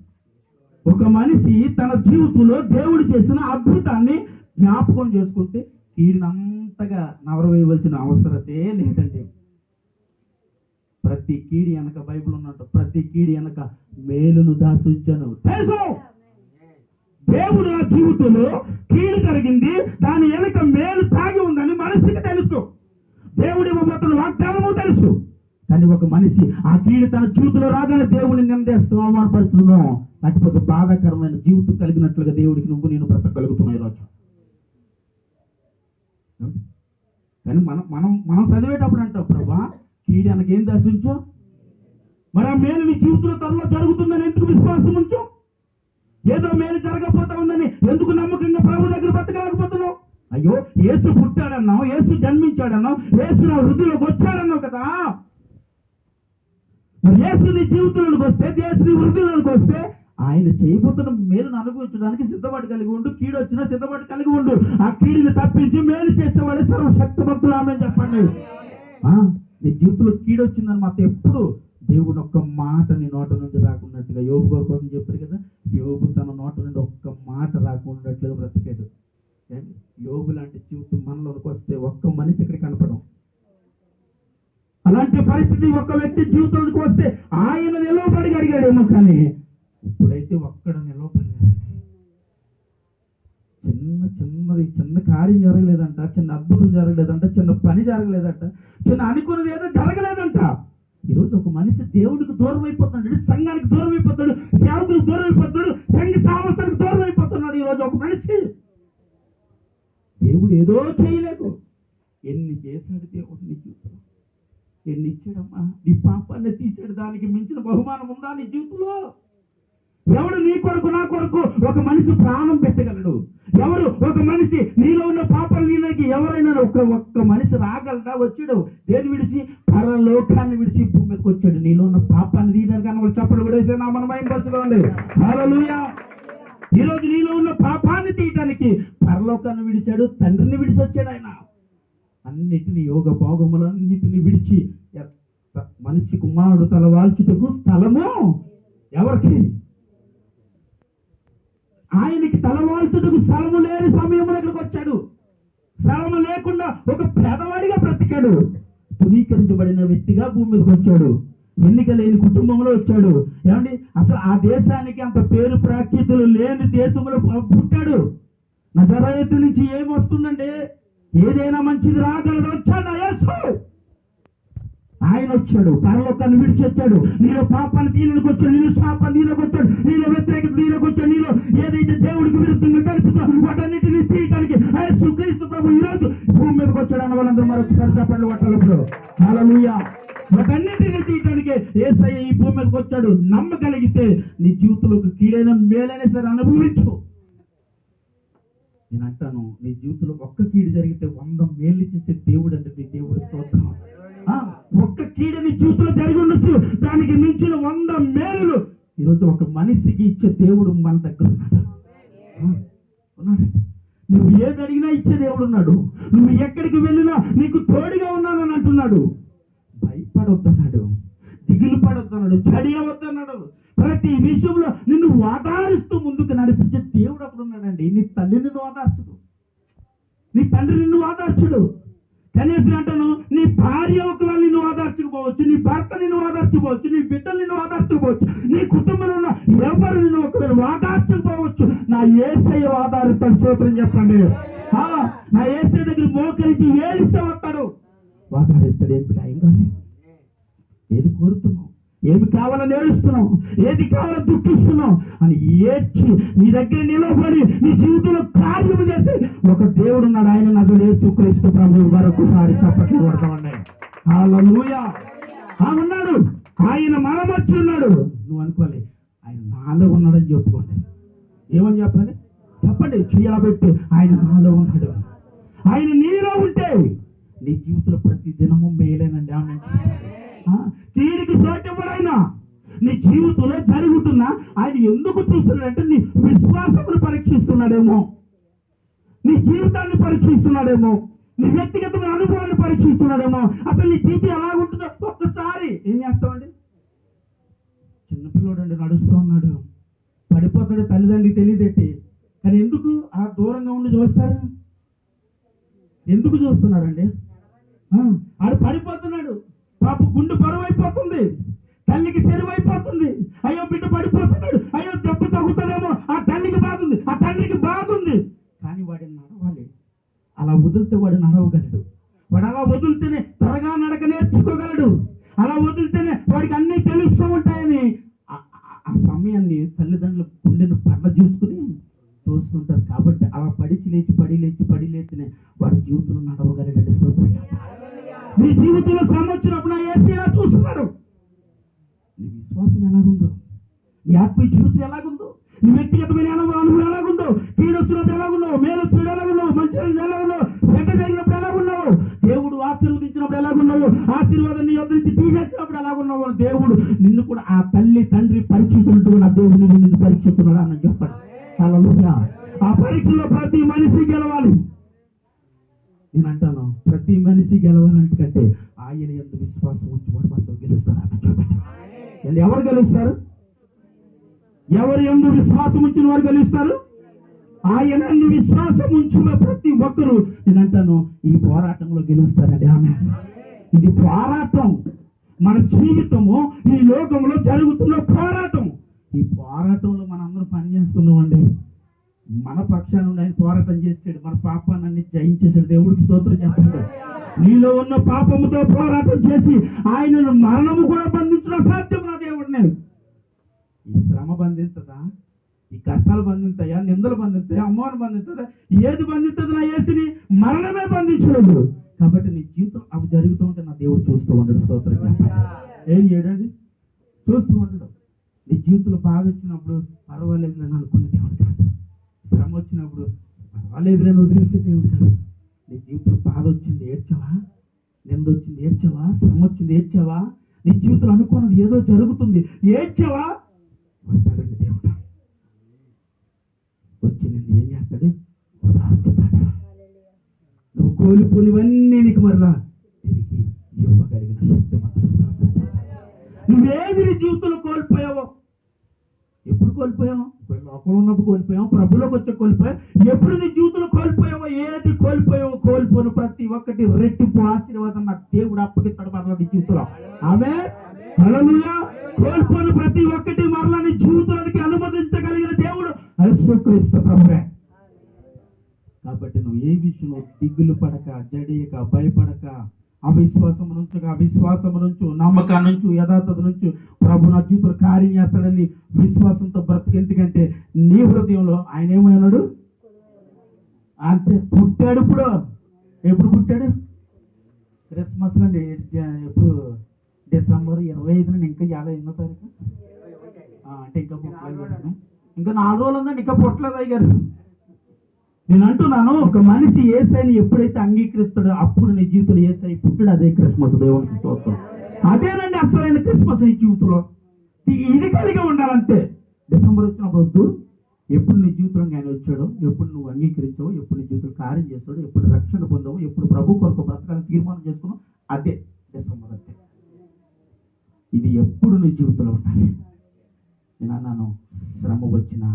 ఒక మనిషి తన జీవితంలో దేవుడు చేసిన అద్భుతాన్ని జ్ఞాపకం చేసుకుంటే కీడినంతగా నవరవేయవలసిన అవసరతే లేదండి. ప్రతి కీడి వెనక బైబిల్ ఉన్నట్టు ప్రతి కీడి వెనక మేలును దాచుంచాను. తెలుసు దేవుడు నా జీవితంలో కీడు కలిగింది, దాని వెనక మేలు తాగి ఉందని మనిషికి తెలుసు. దేవుడు ఇవ్వబోతున్న వాగ్దానము తెలుసు. కానీ ఒక మనిషి ఆ కీడు తన జీవితంలో రాగానే దేవుడిని నిందేస్తూ అవమానపరుస్తున్నాం, లేకపోతే బాధాకరమైన జీవితం కలిగినట్లుగా దేవుడికి నువ్వు నేను బ్రతకగలుగుతున్నావు ఈరోజు. కానీ మనం చదివేటప్పుడు అంటాం, ప్రభా కీడు వెనకేం దర్శించు, మరి ఆ మేలు నీ జీవితంలో త్వరలో జరుగుతుందని ఎందుకు విశ్వాసం ఉంచు? ఏదో మేలు జరగకపోతా ఉందని ఎందుకు నమ్మకంగా ప్రభు దగ్గర బ్రతకలేకపోతున్నావు? అయ్యో యేసు పుట్టాడన్నావు, యేసు జన్మించాడన్నావు, యేసు నా హృదయంలోకి వచ్చాడన్నావు కదా. మరి యేసు నీ జీవితంలోకి వస్తే, యేసు నీ హృదయంలోకి వస్తే ఆయన చేయబోతున్న మేలును అనుభవించడానికి సిద్ధపాటు కలిగి ఉండు. కీడు వచ్చినా సిద్ధపాటు కలిగి ఉండు. ఆ కీడుని తప్పించి మేలు చేసేవాడే సర్వశక్తిమంతుడు. ఆమె చెప్పండి. నీ జీవితంలో కీడు వచ్చిందని మాత్రం ఎప్పుడు దేవుడు ఒక్క మాట నీ నోట నుండి రాకున్నట్టుగా యోబు గారి కోసం చెప్పారు కదా. యోబు తన నోట నుండి ఒక్క మాట రాకున్నట్లుగా బ్రతికాడు. యోబు లాంటి జీవితం మనలోకి వస్తే ఒక్క మనిషి ఇక్కడ కనపడం. అలాంటి పరిస్థితి ఒక్క వ్యక్తి జీవితంలోకి వస్తే ఆయన నిలవబడి అడిగాడేమో, కానీ ఇప్పుడైతే ఒక్కడ నిలవబడలేదు. చిన్న కార్యం జరగలేదంట, చిన్న అద్భుతం జరగలేదంట, చిన్న పని జరగలేదంట, చిన్న అనుకున్నది ఏదో జరగలేదంట. ఈరోజు ఒక మనిషి దేవుడికి దూరం అయిపోతున్నాడు, సంఘానికి దూరం అయిపోతాడు, సేవకులకు దూరం అయిపోతాడు, సంఘ సామర్థ్యానికి దూరం అయిపోతున్నాడు. ఈరోజు ఒక మనిషి దేవుడు ఏదో చేయలేదు. ఎన్ని చేశాడు దేవుడు నీ జీవితంలో? ఎన్ని ఇచ్చాడమ్మా? నీ పాపాన్ని తీసాడు, దానికి మించిన బహుమానం ఉందా నీ జీవితంలో? ఎవడు నీ కొరకు నా కొరకు ఒక మనిషి ప్రాణం పెట్టగలడు? ఎవరు ఒక మనిషి నీలో ఉన్న పాపాలు నీలోకి ఎవరైనా ఒక్క మనిషి రాగలడా? వచ్చాడు దేని విడిచి? పరలోకాన్ని విడిచి భూమి మీదకి వచ్చాడు నీలో ఉన్న పాపాన్ని తీయడానికి. వాళ్ళు చప్పట్లు పడేసే నా మన మైంపరచుకోండి. హల్లెలూయా. ఈరోజు నీలో ఉన్న పాపాన్ని తీయటానికి పరలోకాన్ని విడిచాడు, తండ్రిని విడిచి వచ్చాడు ఆయన. అన్నిటిని యోగ భోగములన్నిటిని విడిచి మనిషి కుమారుడు తల వాల్చుటకు స్థలము ఎవరికి? ఆయనకి తలవాల్చుటకు స్థలము లేని సమయంలో ఇక్కడికి వచ్చాడు. స్థలము లేకుండా ఒక పేదవాడిగా బ్రతికాడు. తునీకరించబడిన వ్యక్తిగా భూమి మీదకి వచ్చాడు. ఎన్నిక లేని కుటుంబంలో వచ్చాడు. ఏమండి, అసలు ఆ దేశానికి అంత పేరు ప్రాఖ్యాతులు లేని దేశంలో పుట్టాడు. నజరేతు నుంచి ఏమొస్తుందండి? ఏదైనా మంచిది రాగలదు. వచ్చాడు యేసు. ఆయన వచ్చాడు, పరలోకాన్ని విడిచి వచ్చాడు. నీలో పాపాన్ని తీరులకు వచ్చాడు, నీలో శాపాన్ని నీలోకి వచ్చాడు, నీలో వ్యతిరేకత నీలోకి వచ్చాడు. నీలో ఏదైతే దేవుడికి విరుద్ధంగా కనిపిస్తుందో వాటన్నిటిని తీయడానికి యేసుక్రీస్తు ప్రభు ఈరోజు భూమి మీదకి వచ్చాడు అన్న వాళ్ళందరూ మరొకసారి చెప్పండి కొట్టాలప్పుడు. హల్లెలూయా. వాటన్నిటిని తీయడానికి యేసయ్య ఈ భూమి మీదకి వచ్చాడు. నమ్మగలిగితే నీ జీవితంలోకి కీడైన మేలైనా సరే అనుభవించు. నేను అంటాను, నీ జీవితంలో ఒక్క కీడు జరిగితే 100 మేలు చేసే దేవుడు అంటే నీ దేవుడి స్తోత్రం. ఒక్క కీడు నీ జీవితంలో జరిగి ఉండొచ్చు, దానికి మించిన 100 మేలు ఈరోజు ఒక మనిషికి ఇచ్చే దేవుడు మన దగ్గర ఉన్నాడు. నువ్వు ఏది అడిగినా ఇచ్చే దేవుడు ఉన్నాడు. నువ్వు ఎక్కడికి వెళ్ళినా నీకు తోడుగా ఉన్నానని అంటున్నాడు. భయపడొద్దన్నాడు, దిగులు పడొద్దన్నాడు, చడి అవద్దన్నాడు. ప్రతి విషయంలో నిన్ను ఓదారుస్తూ ముందుకు నడిపించే దేవుడు అక్కడ ఉన్నాడండి. నీ తల్లి నిన్ను ఓదార్చదు, నీ తండ్రి నిన్ను ఓదార్చుడు. కనీసం అంటాను, నీ భార్య ఒకవేళ నిన్ను ఓదార్చుకోవచ్చు, నీ భర్త నిన్ను ఓదార్చుకోవచ్చు, నీ బిడ్డలు నిన్ను ఓదార్చుకోవచ్చు, నీ కుటుంబంలో ఉన్న ఎవరు నిన్ను ఒకవేళ ఓదార్చుకోవచ్చు. నా యేసయ్య ఓదారుతాడు. స్తోత్రం చెప్పండి. నా యేసయ్య దగ్గర మోకరించి ఏడిస్తే వస్తాడు, ఓదారిస్తాడు. ఏం బిడ్డ ఏం కాదు, ఏది కోరుతున్నావు, ఏమి కావాలని ఏడుస్తున్నావు, ఏది కావాలని దుఃఖిస్తున్నావు అని ఏడ్చి నీ దగ్గర నిలబడి నీ జీవితంలో కార్యము చేసి ఒక దేవుడు ఉన్నాడు. ఆయన నదుడు యేసుక్రీస్తు ప్రభువు. మరొకసారి చప్పట్లు కొడతామండి. హల్లెలూయా. ఉన్నాడు, ఆయన మనమొచ్చి ఉన్నాడు. నువ్వు అనుకోవాలి ఆయన నాలో ఉన్నాడని చెప్పుకోండి. ఏమని చెప్పాలి చెప్పండి, చేయబెట్టి ఆయన నాలో ఉన్నాడు. ఆయన నీలో ఉంటే నీ జీవితంలో ప్రతి దినము మేలేనండి. ఆమె కీడికి సోటెవడైనా నీ జీవితంలో జరుగుతున్నా ఆయన ఎందుకు చూస్తున్నాడంటే నీ విశ్వాసమును పరీక్షిస్తున్నాడేమో, నీ జీవితాన్ని పరీక్షిస్తున్నాడేమో, నీ వ్యక్తిగతమైన అనుభవాన్ని పరీక్షిస్తున్నాడేమో. అసలు నీ జీవితం ఎలాగుంటుందో ఒక్కసారి ఏం చేస్తామండి. చిన్నపిల్లడు అండి, నడుస్తూ ఉన్నాడు, పడిపోతాడు, తల్లిదండ్రులు తెలియదేటి. కానీ ఎందుకు ఆ దూరంగా ఉండి చూస్తారు? ఎందుకు చూస్తున్నారండి? ఆడు పడిపోతున్నాడు, పాప గుండె బరువు అయిపోతుంది, తల్లికి చెరువు అయిపోతుంది. అయ్యో బిడ్డ పడిపోతున్నాడు, అయ్యో దెబ్బ తగ్గుతాడేమో. ఆ తల్లికి బాధ ఉంది, ఆ తండ్రికి బాధ ఉంది. కానీ వాడిని నడవాలి. అలా వదిలితే వాడు నడవగలడు. వాడు అలా వదిలితేనే త్వరగా నడక నేర్చుకోగలడు. అలా వదిలితేనే వాడికి అన్నీ తెలుస్తూ ఉంటాయని ఆ సమయాన్ని తల్లిదండ్రులు గుండెను పట్ల చూసుకుని చూస్తుంటారు. కాబట్టి అలా పడి లేచినే వాడి జీవితంలో నడవగలగండి. నీ జీవితంలో శ్రమ వచ్చినప్పుడు నా యేసయ్య చూస్తున్నాడు. నీ విశ్వాసం ఎలాగుందో, నీ ఆత్మీయ జీవితం ఎలాగుందో, నీ వ్యక్తిగతమైన అనుభవం ఎలాగుందో, కీడు వచ్చినప్పుడు ఎలాగున్నావు, మేలు వచ్చినప్పుడు ఎలాగున్నావు, మంచి ఎలాగున్నావు, చెడ్డ జరిగినప్పుడు ఎలాగున్నావు, దేవుడు ఆశీర్వదించినప్పుడు ఎలాగున్నావు, ఆశీర్వాదం నీ వద్ద నుంచి తీసేసినప్పుడు ఎలాగున్నావు. దేవుడు నిన్ను కూడా ఆ తల్లి తండ్రి పరీక్షించుకుంటూ నా దేవుడు నిన్ను పరీక్షిస్తున్నాడు అని చెప్పాడు. హల్లెలూయా. ఆ పరీక్షలో ప్రతి మనిషి గెలవాలి. నేను అంటాను, ప్రతి మనిషి గెలవాలంటే ఆయన ఎంత విశ్వాసం ఉంచి వాడు మనతో గెలుస్తాడు అని చెప్పండి. ఎవరు గెలుస్తారు? ఎవరు ఎందు విశ్వాసం ఉంచిన వారు గెలుస్తారు. ఆయన ఎందు విశ్వాసం ఉంచిన ప్రతి ఒక్కరు నేను అంటాను ఈ పోరాటంలో గెలుస్తారండి. ఆమె ఇది పోరాటం. మన జీవితము ఈ లోకంలో జరుగుతున్న పోరాటం. ఈ పోరాటంలో మనందరం పనిచేస్తున్నామండి. మన పక్షాన ఆయన పోరాటం చేసాడు, మన పాపాన్ని జయించేసాడు. దేవుడికి స్తోత్రం చెప్పండి. నీలో ఉన్న పాపముతో పోరాటం చేసి ఆయనను మరణము కూడా బంధించడం సాధ్యం నా దేవుడిని. ఈ శ్రమ బంధించదా, ఈ కష్టాలు బంధిస్తాయా, నిందలు బంధిస్తాయా, అమ్మవారు బంధిస్తుందా? ఏది బంధిస్తుంది? నా యేసుని మరణమే బంధించలేదు. కాబట్టి నీ జీవితం అవి జరుగుతూ ఉంటే నా దేవుడు చూస్తూ ఉండడు. స్తోత్రం చెప్పండి. ఏం చేయడండి? చూస్తూ ఉండడు. నీ జీవితంలో బాధ వచ్చినప్పుడు పర్వాలేదు అని అనుకున్న దేవుడు కాదు. శ్రమ వచ్చినప్పుడు పర్వాలేదులని వదిలేసే దేవుడు కాదు. నీ జీవితంలో బాధ వచ్చింది ఏడ్చావా, నింద వచ్చింది ఏడ్చావా, శ్రమ వచ్చింది ఏడ్చావా, నీ జీవితంలో అనుకున్నది ఏదో జరుగుతుంది ఏడ్చావా, వస్తాడండి దేవుడు. వచ్చి నిన్ను ఏం చేస్తాడు? ఓదార్చుతాడు. నువ్వు కోల్పోనివన్నీ నీకు మరలా తిరిగి ఇవ్వగలిగిన శక్తి మాత్రం. నువ్వేది నీ జీవితంలో కోల్పోయావో, ఎప్పుడు కోల్పోయావు? లోకంలో ఉన్నప్పుడు కోల్పోయావు, ప్రభులోకి వచ్చే కోల్పోయావు. ఎప్పుడు నీ జీవితంలో కోల్పోయావో, ఏది కోల్పోయావో కోల్పోను ప్రతి ఒక్కటి రెట్టింపు ఆశీర్వాదం నాకు దేవుడు అప్పగిస్తాడు మరలా నీ జీవితంలో. ఆమె హల్లెలూయా. కోల్పోయిన ప్రతి ఒక్కటి మరలా నీ జీవితానికి అనుమతించగలిగిన దేవుడు యేసుక్రీస్తు ప్రభువే. కాబట్టి నువ్వు ఏ విషయంలో దిగులు పడక, జడియక, భయపడక, అవిశ్వాసం నుంచి, నమ్మకం నుంచి, యథార్థత నుంచి ప్రభు నా జీవితంలో కార్యం చేస్తాడని విశ్వాసంతో బ్రతుకు. ఎందుకంటే నీ హృదయంలో ఆయన ఏమైనాడు అంతే. పుట్టాడు. ఎప్పుడు పుట్టాడు? క్రిస్మస్ అండి. ఎప్పుడు? డిసెంబర్ 25 ఇంకా 28వ తారీఖు. అంటే ఇంకా పుట్టలేదు. ఇంకా 4 రోజులు ఉందండి, ఇంకా పుట్టలేదు అయ్యారు. నేను అంటున్నాను, ఒక మనిషి యేసయ్యని ఎప్పుడైతే అంగీకరిస్తాడో అప్పుడు నీ జీవితంలో యేసయ్య పుట్టాడు. అదే క్రిస్మస్. దేవునికి స్తోత్రం. అదేనండి అసలైన క్రిస్మస్ నీ జీవితంలో. ఇది కలిగి ఉండాలంతే. డిసెంబర్ వచ్చినప్పుడు వద్దు. ఎప్పుడు నీ జీవితంలో ఆయన వచ్చాడో, ఎప్పుడు నువ్వు అంగీకరించావో, ఎప్పుడు నీ జీవితంలో కార్యం చేస్తాడో, ఎప్పుడు రక్షణ పొందావో, ఎప్పుడు ప్రభు కొరకు బ్రతకాలని తీర్మానం చేసుకున్నావు, అదే డిసెంబర్. అంతే. ఇది ఎప్పుడు నీ జీవితంలో ఉండాలి. నేను అన్నాను, శ్రమ వచ్చినా,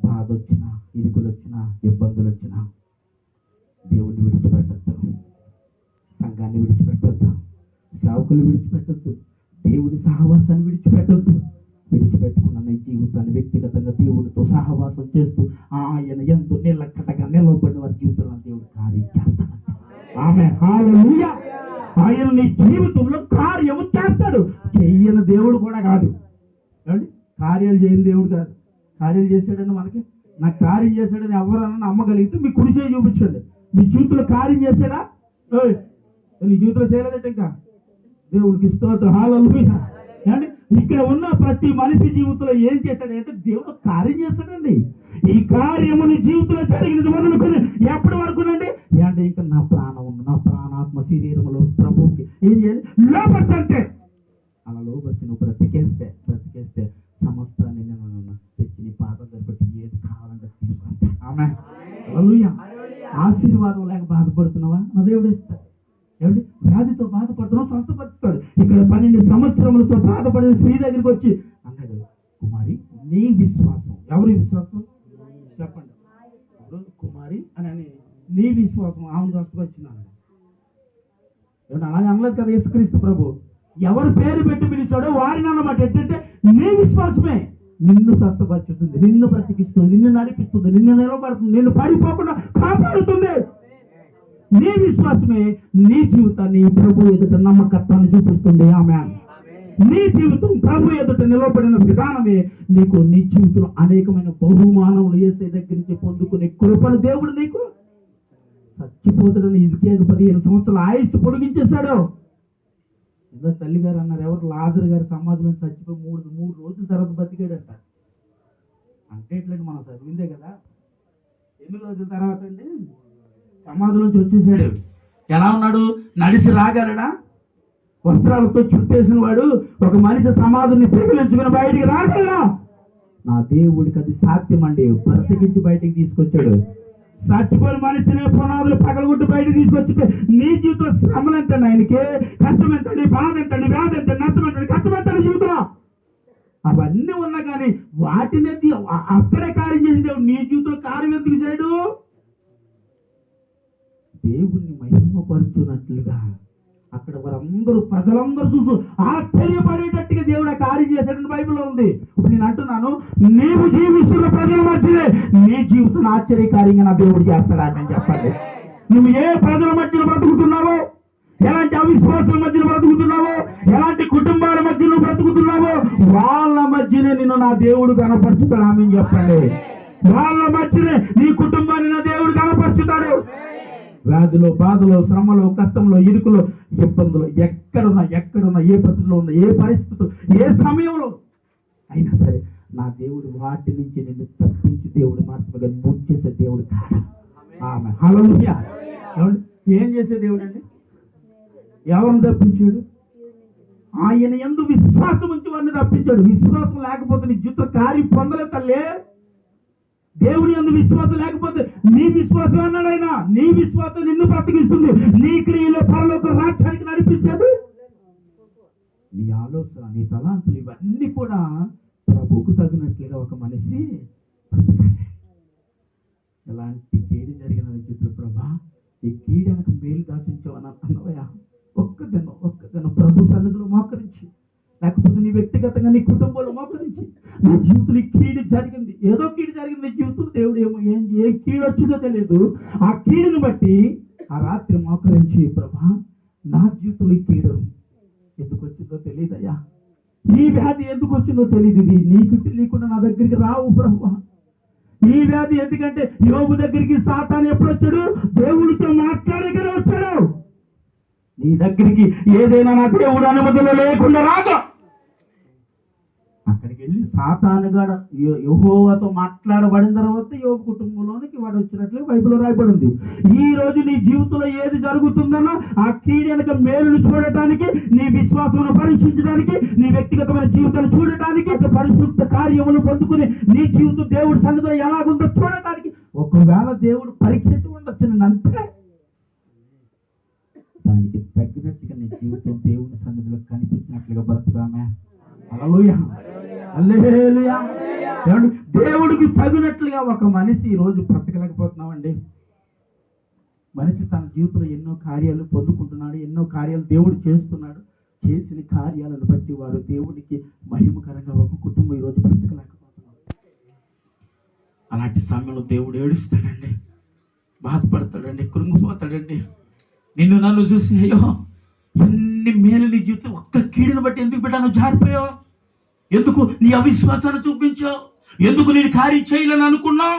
బాధ వచ్చినా, ఇరుకులు వచ్చినా, ఇబ్బందులు వచ్చినా దేవుడిని విడిచిపెట్టద్దు, సంఘాన్ని విడిచిపెట్టద్దు, సేవకులు విడిచిపెట్టద్దు, దేవుడి సహవాసాన్ని విడిచిపెట్టద్దు. విడిచిపెట్టుకున్న నీ జీవితాన్ని వ్యక్తిగతంగా దేవుడితో సహవాసం చేస్తూ ఆయన ఎంతో నిలకడగా నిలవబడిన వారి జీవితంలో దేవుడు కార్యం చేస్తాడు. ఆమేన్. హల్లెలూయా. ఆయన నీ జీవితంలో కార్యము చేస్తాడు. చెయ్యని దేవుడు కూడా కాదు. కార్యాలు చేయని దేవుడు కాదు. కార్యాలు చేశాడని మనకి, నాకు కార్యం చేశాడని ఎవరన్నా నమ్మగలిగితే మీ కుడి చేయి చూపించండి. మీ జీవితంలో కార్యం చేశాడా? నీ జీవితంలో చేయలేదట. ఇంకా దేవుడికి స్తోత్రం. హల్లెలూయా. ఏమండి, ఇక్కడ ఉన్న ప్రతి మనిషి జీవితంలో ఏం చేశాడంటే దేవుడు కార్యం చేస్తాడండి. ఈ కార్యము నీ జీవితంలో జరిగినది మొదలుకొని ఎప్పటి వరకునండి అంటే ఇంకా నా ప్రాణం ఉంది, నా ప్రాణాత్మ శరీరంలో ప్రభువుకి ఏం చేయాలి? లోపర్చంటే. అలా లోపరిచి నువ్వు బ్రతికేస్తే సమస్తాన్ని తెచ్చి నీ పాపం సరిపట్టి ఏది కావాలంటే తీసుకుంటే. ఆమేన్. హల్లెలూయా. ఆశీర్వాదం లేక బాధపడుతున్నావా? నా దేవుడు ఇస్తాడు. ఏమంటే వ్యాధితో బాధపడుతున్నావు, స్వస్థపరుస్తాడు. ఇక్కడ 12 సంవత్సరములతో బాధపడిన స్త్రీ దగ్గరికి వచ్చి అన్నాడు, కుమారి నీ విశ్వాసం. ఎవరి విశ్వాసం చెప్పండి? కుమారి అని నీ విశ్వాసం ఆమెను స్వస్థపరిచింది. ఏమంటే అలాగే అనలేదు కదా యేసుక్రీస్తు ప్రభు. ఎవరు పేరు పెట్టి పిలిచాడో వారిని అన్నమాట. ఏంటంటే నీ విశ్వాసమే నిన్ను స్వస్థపరుచుతుంది, నిన్ను బ్రతికిస్తుంది, నిన్ను నడిపిస్తుంది, నిన్ను నిలబడుతుంది, నిన్ను పడిపోకుండా కాపాడుతుంది. నీ విశ్వాసమే నీ జీవితాన్ని ప్రభు ఎదుట నమ్మకత్వాన్ని చూపిస్తుంది. ఆమేన్. నీ జీవితం ప్రభు ఎదుట నిలబడిన విధానమే నీకు నీ జీవితంలో అనేకమైన బహుమానములు యేసయ్య దగ్గర నుంచి పొందుకునే కృపను దేవుడు నీకు. చచ్చిపోతాడని హిజ్కియాకు 15 సంవత్సరాల ఆయుష్ పొడిగించేశాడు. ఏదో తల్లిగారు అన్నారు, ఎవరు లాజరు గారి సమాధిలో చచ్చిపోయి 3 రోజుల తర్వాత బతికాడంట. అంటే ఎట్లండి, మనం చదివిందే కదా. ఎన్ని రోజుల తర్వాత అండి సమాధిలోంచి వచ్చేసాడు. ఎలా ఉన్నాడు? నడిచి రాగలడా? వస్త్రాలతో చుట్టేసిన వాడు ఒక మనిషి సమాధిని పెగిలించుకుని బయటికి రాగలడా? నా దేవుడికి అది సాధ్యం అండి. బ్రతికించి బయటికి తీసుకొచ్చాడు. చచ్చిపోయిన మనిషిని పునాదులు పగలగొట్టి బయటకు తీసుకొచ్చితే నీ జీవితంలో శ్రమలు ఎంతండి, ఆయనకి కష్టం ఎంతండి, బాధ ఎంతండి, వ్యాధి ఎంతండి, నష్టం ఎంతండి, కష్టం ఎంతండి జీవితం. అవన్నీ ఉన్నా కానీ వాటిని అక్కడే కార్యం చేసిన దేవుడు నీ జీవితంలో కార్యం ఎందుకు చేయడు? దేవుణ్ణి మహిమపరుచున్నట్లుగా అక్కడ వారందరూ ప్రజలందరూ చూసు ఆశ్చర్యపడేటట్టుగా దేవుడు ఆ కార్యం చేశాడని బైబిల్లో ఉంది. ఇప్పుడు నేను అంటున్నాను, నీవు జీవిస్తున్న ప్రజల మధ్యనే నీ జీవితం ఆశ్చర్యకార్యంగా నా దేవుడు చేస్తాడని చెప్పండి. నువ్వు ఏ ప్రజల మధ్యలో బ్రతుకుతున్నావో, ఎలాంటి అవిశ్వాసాల మధ్యలో బ్రతుకుతున్నావో, ఎలాంటి కుటుంబాల మధ్యలో బ్రతుకుతున్నావో వాళ్ళ మధ్యనే నిన్ను నా దేవుడు కనపరుచుతాడు. ఆమె చెప్పండి. వాళ్ళ మధ్యనే నీ కుటుంబాన్ని నా దేవుడు కనపరుచుతాడు. వ్యాధిలో, బాధలో, శ్రమలో, కష్టంలో, ఇరుకులో, ఇబ్బందులు ఎక్కడున్నా ఏ పరిస్థితిలో ఉన్నా, ఏ పరిస్థితులు, ఏ సమయంలో అయినా సరే నా దేవుడు వాటి నుంచి నిన్ను తప్పించి దేవుడు మాత్రమే మూడ్ చేసే దేవుడు కాదు. ఆమె హల్లెలూయా. ఏం చేసే దేవుడు అండి? ఎవరిని తప్పించాడు? ఆయన యందు విశ్వాసం ఉంచి వారిని తప్పించాడు. విశ్వాసం లేకపోతే నీ జీవితం కార్యం పొందలే తల్లే. దేవుని యందు విశ్వాసం లేకపోతే నీ విశ్వాసం అన్నాడు ఆయన. నీ విశ్వాసం నిన్ను బ్రతికిస్తుంది. నీ క్రియలో పరలోక రాజ్యానికి నడిపించేది నీ ఆలోచన, నీ తలాంతులు, ఇవన్నీ కూడా ప్రభువుకు తగినట్లుగా ఒక మనిషి బ్రతకాలి. ఎలాంటి కీడు జరిగిన విచిత్ర ప్రభా, ఈ కీడనకు మేలు దాచించావని అన్నవయ్యా. ఒక్క దినం ప్రభు సన్నిధిలో మోకరించి, లేకపోతే వ్యక్తిగతంగా నీ కుటుంబంలో మోకరించి నీ జీవితంలో ఈ కీడు జరిగింది, ఏదో కీడు జరిగింది నీ జీవితంలో, దేవుడు ఏ కీడు వచ్చిందో తెలియదు. ఆ కీడుని బట్టి ఆ రాత్రి మోకరించి, ప్రభా నా జీవితంలో ఈ కీడు ఎందుకు వచ్చిందో తెలియదయ్యా, ఈ వ్యాధి ఎందుకు వచ్చిందో తెలియదు, ఇది నీకు తెలియకుండా నా దగ్గరికి రావు ప్రభు. ఈ వ్యాధి ఎందుకంటే యోబు దగ్గరికి సాతాను ఎప్పుడు వచ్చాడు? దేవుడితో మాట్లాడగానే వచ్చాడు. నీ దగ్గరికి ఏదైనా నా దేవుడు అనుమతిలో లేకుండా రాదు. అక్కడికి వెళ్ళి సాతానుగాడ యెహోవాతో మాట్లాడబడిన తర్వాత యోబు కుటుంబంలోనికి వాడు వచ్చినట్లుగా బైబిల్లో రాయబడింది. ఈ రోజు నీ జీవితంలో ఏది జరుగుతుందన్నా ఆ కీడు వెనక మేలును చూడటానికి, నీ విశ్వాసమును పరీక్షించడానికి, నీ వ్యక్తిగతమైన జీవితాన్ని చూడటానికి, పరిశుద్ధ కార్యములు పొందుకుని నీ జీవితం దేవుడి సన్నిధిలో ఎలాగుందో చూడటానికి ఒకవేళ దేవుడు పరీక్షించి ఉండొచ్చు నేను, అంతే. దానికి తగ్గినట్టుగా నీ జీవితం దేవుని సన్నిధిలో కనిపించినట్లుగా బ్రతుకామే. హల్లెలూయా, హల్లెలూయా. దేవుడికి తగినట్లుగా ఒక మనిషి ఈ రోజు బ్రతకలేకపోతున్నామండి. మనిషి తన జీవితంలో ఎన్నో కార్యాలు పొందుకుంటున్నాడు, ఎన్నో కార్యాలు దేవుడు చేస్తున్నాడు. చేసిన కార్యాలను బట్టి వారు దేవుడికి మహిమకరంగా ఒక కుటుంబం ఈరోజు బ్రతకలేకపోతున్నారు. అలాంటి సమయంలో దేవుడు ఏడుస్తాడండి, బాధపడతాడండి, కృంగిపోతాడండి. నిన్ను నన్ను చూసి, అయ్యో ఎన్ని మేలు నీ జీవితం, ఒక్క కీడును బట్టి ఎందుకు పెట్టాను జారిపోయావు, ఎందుకు నీ అవిశ్వాసాన్ని చూపించావు, ఎందుకు నేను కార్యం చేయాలని అనుకున్నావు?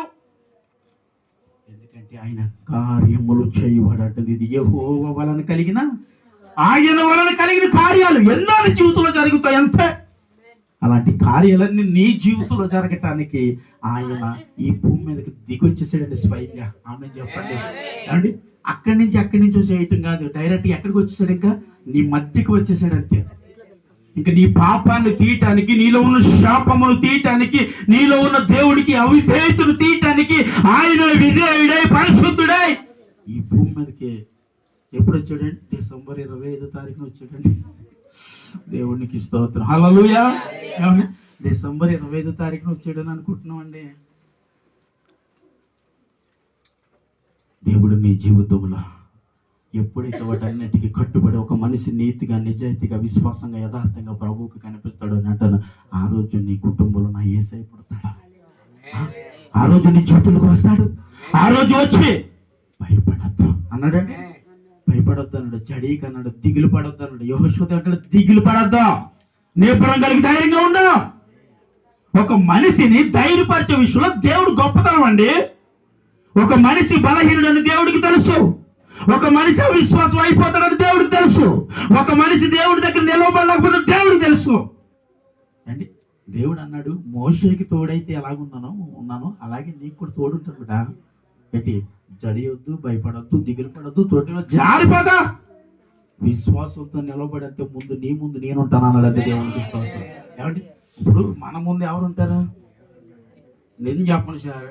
ఎందుకంటే ఆయన కార్యములు చేయబడటది. ఇది యెహోవా వలన కలిగిన, ఆయన వలన కలిగిన కార్యాలు ఎన్నో నీ జీవితంలో జరుగుతాయి, అంతే. అలాంటి కార్యాలన్నీ నీ జీవితంలో జరగటానికి ఆయన ఈ భూమి మీదకి దిగొచ్చేసాడండి స్వయంగా. ఆమె చెప్పండి ఏమండి. అక్కడి నుంచి చేయటం కాదు, డైరెక్ట్ ఎక్కడికి వచ్చేసాడు? ఇంకా నీ మధ్యకి వచ్చేసాడు, అంతే. ఇంకా నీ పాపాన్ని తీయటానికి, నీలో ఉన్న శాపమును తీయటానికి, నీలో ఉన్న దేవుడికి అవిధేయతను తీయటానికి ఆయన విధేయుడై పరిశుద్ధుడై ఈ భూమి మీదకి ఎప్పుడు వచ్చాడండి? డిసెంబర్ 25వ తారీఖున వచ్చాడండి. దేవునికి స్తోత్రం, హల్లెలూయా. డిసెంబర్ 25వ తారీఖున వచ్చాడని అనుకుంటున్నామండి. దేవుడు నీ జీవితంలో ఎప్పుడైతే వాటన్నిటికీ కట్టుబడి ఒక మనిషి నీతిగా, నిజాయితీగా, విశ్వాసంగా, యథార్థంగా ప్రభువుకి కనిపిస్తాడు అని అంటాను, ఆ రోజు నీ కుటుంబంలో నా యేసయ్య పుడతాడు. ఆ రోజు నీ చేతులకు వస్తాడు. ఆ రోజు వచ్చి భయపడద్దు అన్నాడండి, భయపడొద్దు అన్నాడు. జడీకి అన్నాడు, దిగులు పడొద్దు అన్నాడు. యెహోషువ అంటాడు, దిగులు పడొద్దు, నేపథ్యం కలిగి ధైర్యంగా ఉండు. ఒక మనిషిని ధైర్యపరిచే విషయంలో దేవుడు గొప్పతనం అండి. ఒక మనిషి బలహీనుడని దేవుడికి తెలుసు. ఒక మనిషి అవిశ్వాసం అయిపోతాడని దేవుడికి తెలుసు. ఒక మనిషి దేవుడి దగ్గర నిలవబడలేకపోతే దేవుడికి తెలుసు అండి. దేవుడు అన్నాడు, మోషేకి తోడైతే ఉన్నానో అలాగే నీకు కూడా తోడుంటాడు బిడ్డ. ఏంటి, జడియొద్దు, భయపడొద్దు, దిగులు పడొద్దు, తోటిలో జారిపోగా విశ్వాసంతో నిలబడంతే ముందు నేనుంటాను అన్నాడు దేవుడికి స్తోత్రం. ఏమండి, ఇప్పుడు మన ముందు ఎవరు ఉంటారు? నిజం చెప్పండి సార్,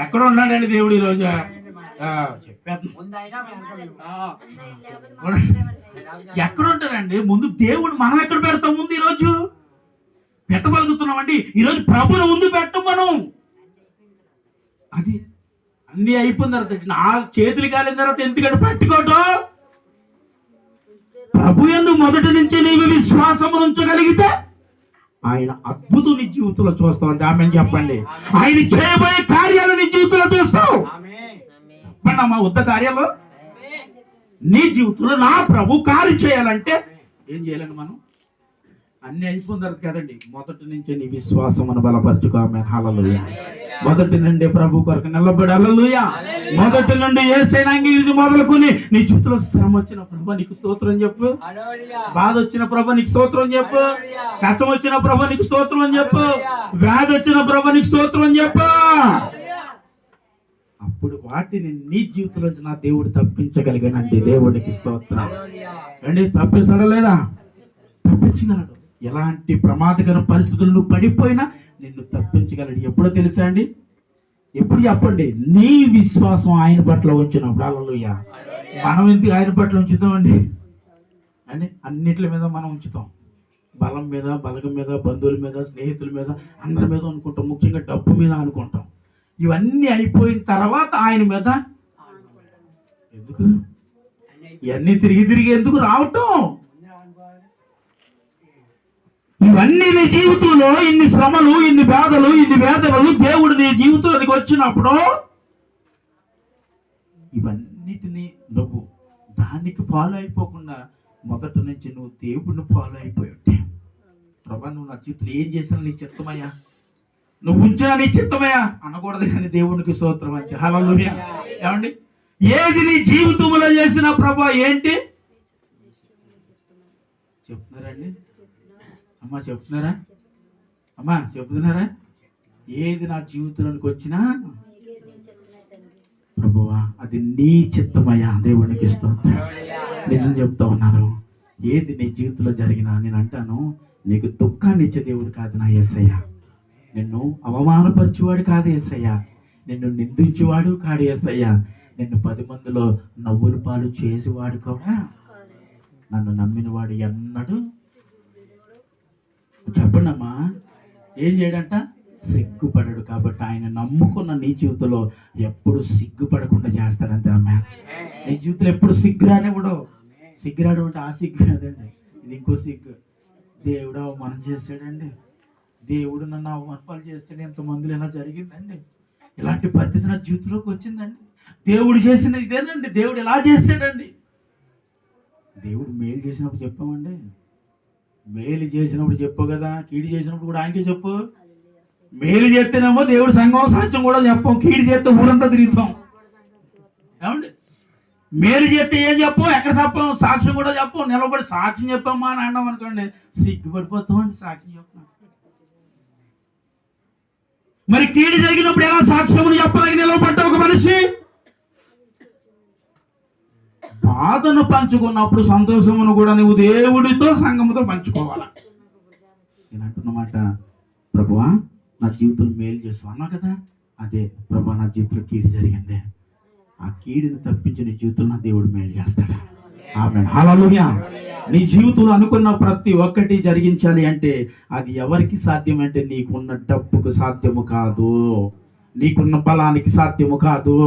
ఎక్కడ ఉన్నాడండి దేవుడు ఈరోజు? ఎక్కడ ఉంటారండి ముందు దేవుడు? మనం ఎక్కడ పెడతాం ముందు? ఈరోజు పెట్టగలుగుతున్నామండి. ఈరోజు ప్రభుని ముందు పెట్టం మనం. అది అన్ని అయిపోయిన తర్వాత నా చేతులు కాలిన తర్వాత ఎందుకంటే పట్టుకోవటం. ప్రభు యందు మొదటి నుంచి నీవు విశ్వాసము ఉంచగలిగితే ఆయన అద్భుతం నీ జీవితంలో చూస్తావు. అంతే, ఆమె చెప్పండి. ఆయన చేయబోయే కార్యాలు నీ జీవితంలో చూస్తావు. చెప్పండి అమ్మా, ఉత్త కార్యాలు నీ జీవితంలో నా ప్రభు కార్యం చేయాలంటే ఏం చేయాలండి? మనం అన్ని అయిపోయిన తర్వాత కదండి, మొదటి నుంచే నీ విశ్వాసమును బలపరచుకో. ఆమె హల్లెలూయా. మొదటి నుండి ప్రభు కొరకు నిలబడి, హల్లెలూయా. మొదటి నుండి యేసయ్యను అంగీకరించి మొదలుకొని నీ జీవితంలో శ్రమ వచ్చిన ప్రభు నీకు స్తోత్రం చెప్పు, బాధ వచ్చిన ప్రభు నీకు స్తోత్రం చెప్పు, కష్టం వచ్చిన ప్రభు నీకు స్తోత్రం అని చెప్పు, వ్యాధి వచ్చిన ప్రభు నీకు స్తోత్రం అని చెప్పు. అప్పుడు వాటిని నీ జీవితంలో నా దేవుడు తప్పించగలిగానండి. దేవుడికి స్తోత్రం అండి. తప్పిస్తాడా లేదా? తప్పించగలడు. ఎలాంటి ప్రమాదకర పరిస్థితుల్లో పడిపోయినా నిన్ను తప్పించగలడు. ఎప్పుడో తెలుసా అండి? ఎప్పుడు చెప్పండి? నీ విశ్వాసం ఆయన పట్ల ఉంచినప్పుడు. హల్లెలూయా. మనం ఎందుకు ఆయన పట్ల ఉంచుతామండి అని అన్నిటి మీద మనం ఉంచుతాం. బలం మీద, బలగం మీద, బంధువుల మీద, స్నేహితుల మీద, అందరి మీద అనుకుంటాం. ముఖ్యంగా డబ్బు మీద అనుకుంటాం. ఇవన్నీ అయిపోయిన తర్వాత ఆయన మీద ఎందుకు? ఇవన్నీ తిరిగి ఎందుకు రావటం? ఇవన్నీ ఇవన్నీ నీ జీవితంలో, ఇన్ని శ్రమలు, ఇన్ని బాధలు, ఇన్ని వేదనలు దేవుడు నీ జీవితానికి వచ్చినప్పుడు ఇవన్నిటినీ నువ్వు దానికి ఫాలో అయిపోకుండా మొదటి నుంచి నువ్వు దేవుడిని ఫాలో అయిపోయి ఉంటే, ప్రభా నువ్వు నా జీవితంలో ఏం చేసినా నీ చిత్తమయ్యా, నువ్వు ఉంచినా నీ చిత్తమయ్యా అనకూడదు. కానీ దేవునికి స్తోత్రం అంటే హల్లెలూయా. ఏమండి, ఏది నీ జీవితంలో చేసిన ప్రభా ఏంటి చెప్తున్నారండి? అమ్మా చెప్తున్నారా? అమ్మా చెప్తున్నారా? ఏది నా జీవితంలోకి వచ్చినా ప్రభువా అది నీ చిత్తమయ్యా, దేవునికి స్తోత్రం. నిజం చెప్తా ఉన్నాను, ఏది నీ జీవితంలో జరిగినా నేను అంటాను, నీకు దుఃఖాన్ని ఇచ్చే దేవుడు కాదు నా యేసయ్య. నిన్ను అవమానపరిచేవాడు కాదు యేసయ్య, నిన్ను నిందించేవాడు కాదు యేసయ్య, నిన్ను 10 మందిలో నవ్వుల పాలు చేసేవాడు కూడా. నన్ను నమ్మినవాడు ఎన్నడూ చెప్పండమ్మా ఏం చేయడంట, సిగ్గుపడడు. కాబట్టి ఆయన నమ్ముకున్న నీ జీవితంలో ఎప్పుడు సిగ్గుపడకుండా చేస్తాడంతే. అమ్మ నీ జీవితంలో ఎప్పుడు సిగ్గురానివ్వడు. సిగ్గురాడు అంటే ఆ సిగ్గు కాదండి, ఇది ఇంకో సిగ్గు. దేవుడు అవమానం చేశాడండి, దేవుడు నన్ను అవమానాలు చేస్తాడు, ఎంతమందిలో ఇలా జరిగిందండి, ఇలాంటి పరిస్థితి నా జీవితంలోకి వచ్చిందండి, దేవుడు చేసిన ఇదేనండి, దేవుడు ఎలా చేశాడండి. దేవుడు మేలు చేసినప్పుడు చెప్పామండి, మేలు చేసినప్పుడు చెప్పు కదా, కీడు చేసినప్పుడు కూడా ఆయనకే చెప్పు. మేలు చేస్తేనేమో దేవుడు సంఘం సాక్ష్యం కూడా చెప్పాం, కీడు చేస్తే ఊరంతా తిరుగుతాం. ఏమండి, మేలు చేస్తే ఏం చెప్పు, ఎక్కడ చెప్పాం, సాక్ష్యం కూడా చెప్పాం. నిలబడి సాక్ష్యం చెప్పామా అని అన్నాం అనుకోండి, సిగ్గుపడిపోతామండి సాక్ష్యం చెప్పాం. మరి కీడు జరిగినప్పుడు ఎలా సాక్ష్యం చెప్పాలని నిలబడ్డ ఒక మనిషి? బాధను పంచుకున్నప్పుడు సంతోషమును కూడా నువ్వు దేవుడితో సంఘముతో పంచుకోవాలా. నేను అంటున్నమాట, ప్రభువా నా జీవితంలో మేలు చేస్తావు అన్నా కదా, అదే ప్రభువా నా జీవితంలో కీడు జరిగింది, ఆ కీడుని తప్పించి నీ జీవితంలో దేవుడు మేలు చేస్తాడా. ఆమేన్ హల్లెలూయా. నీ జీవితంలో అనుకున్న ప్రతి ఒక్కటి జరిగించాలి అంటే అది ఎవరికి సాధ్యం అంటే, నీకున్న డబ్బుకు సాధ్యము కాదు, నీకున్న బలానికి సాధ్యము కాదు,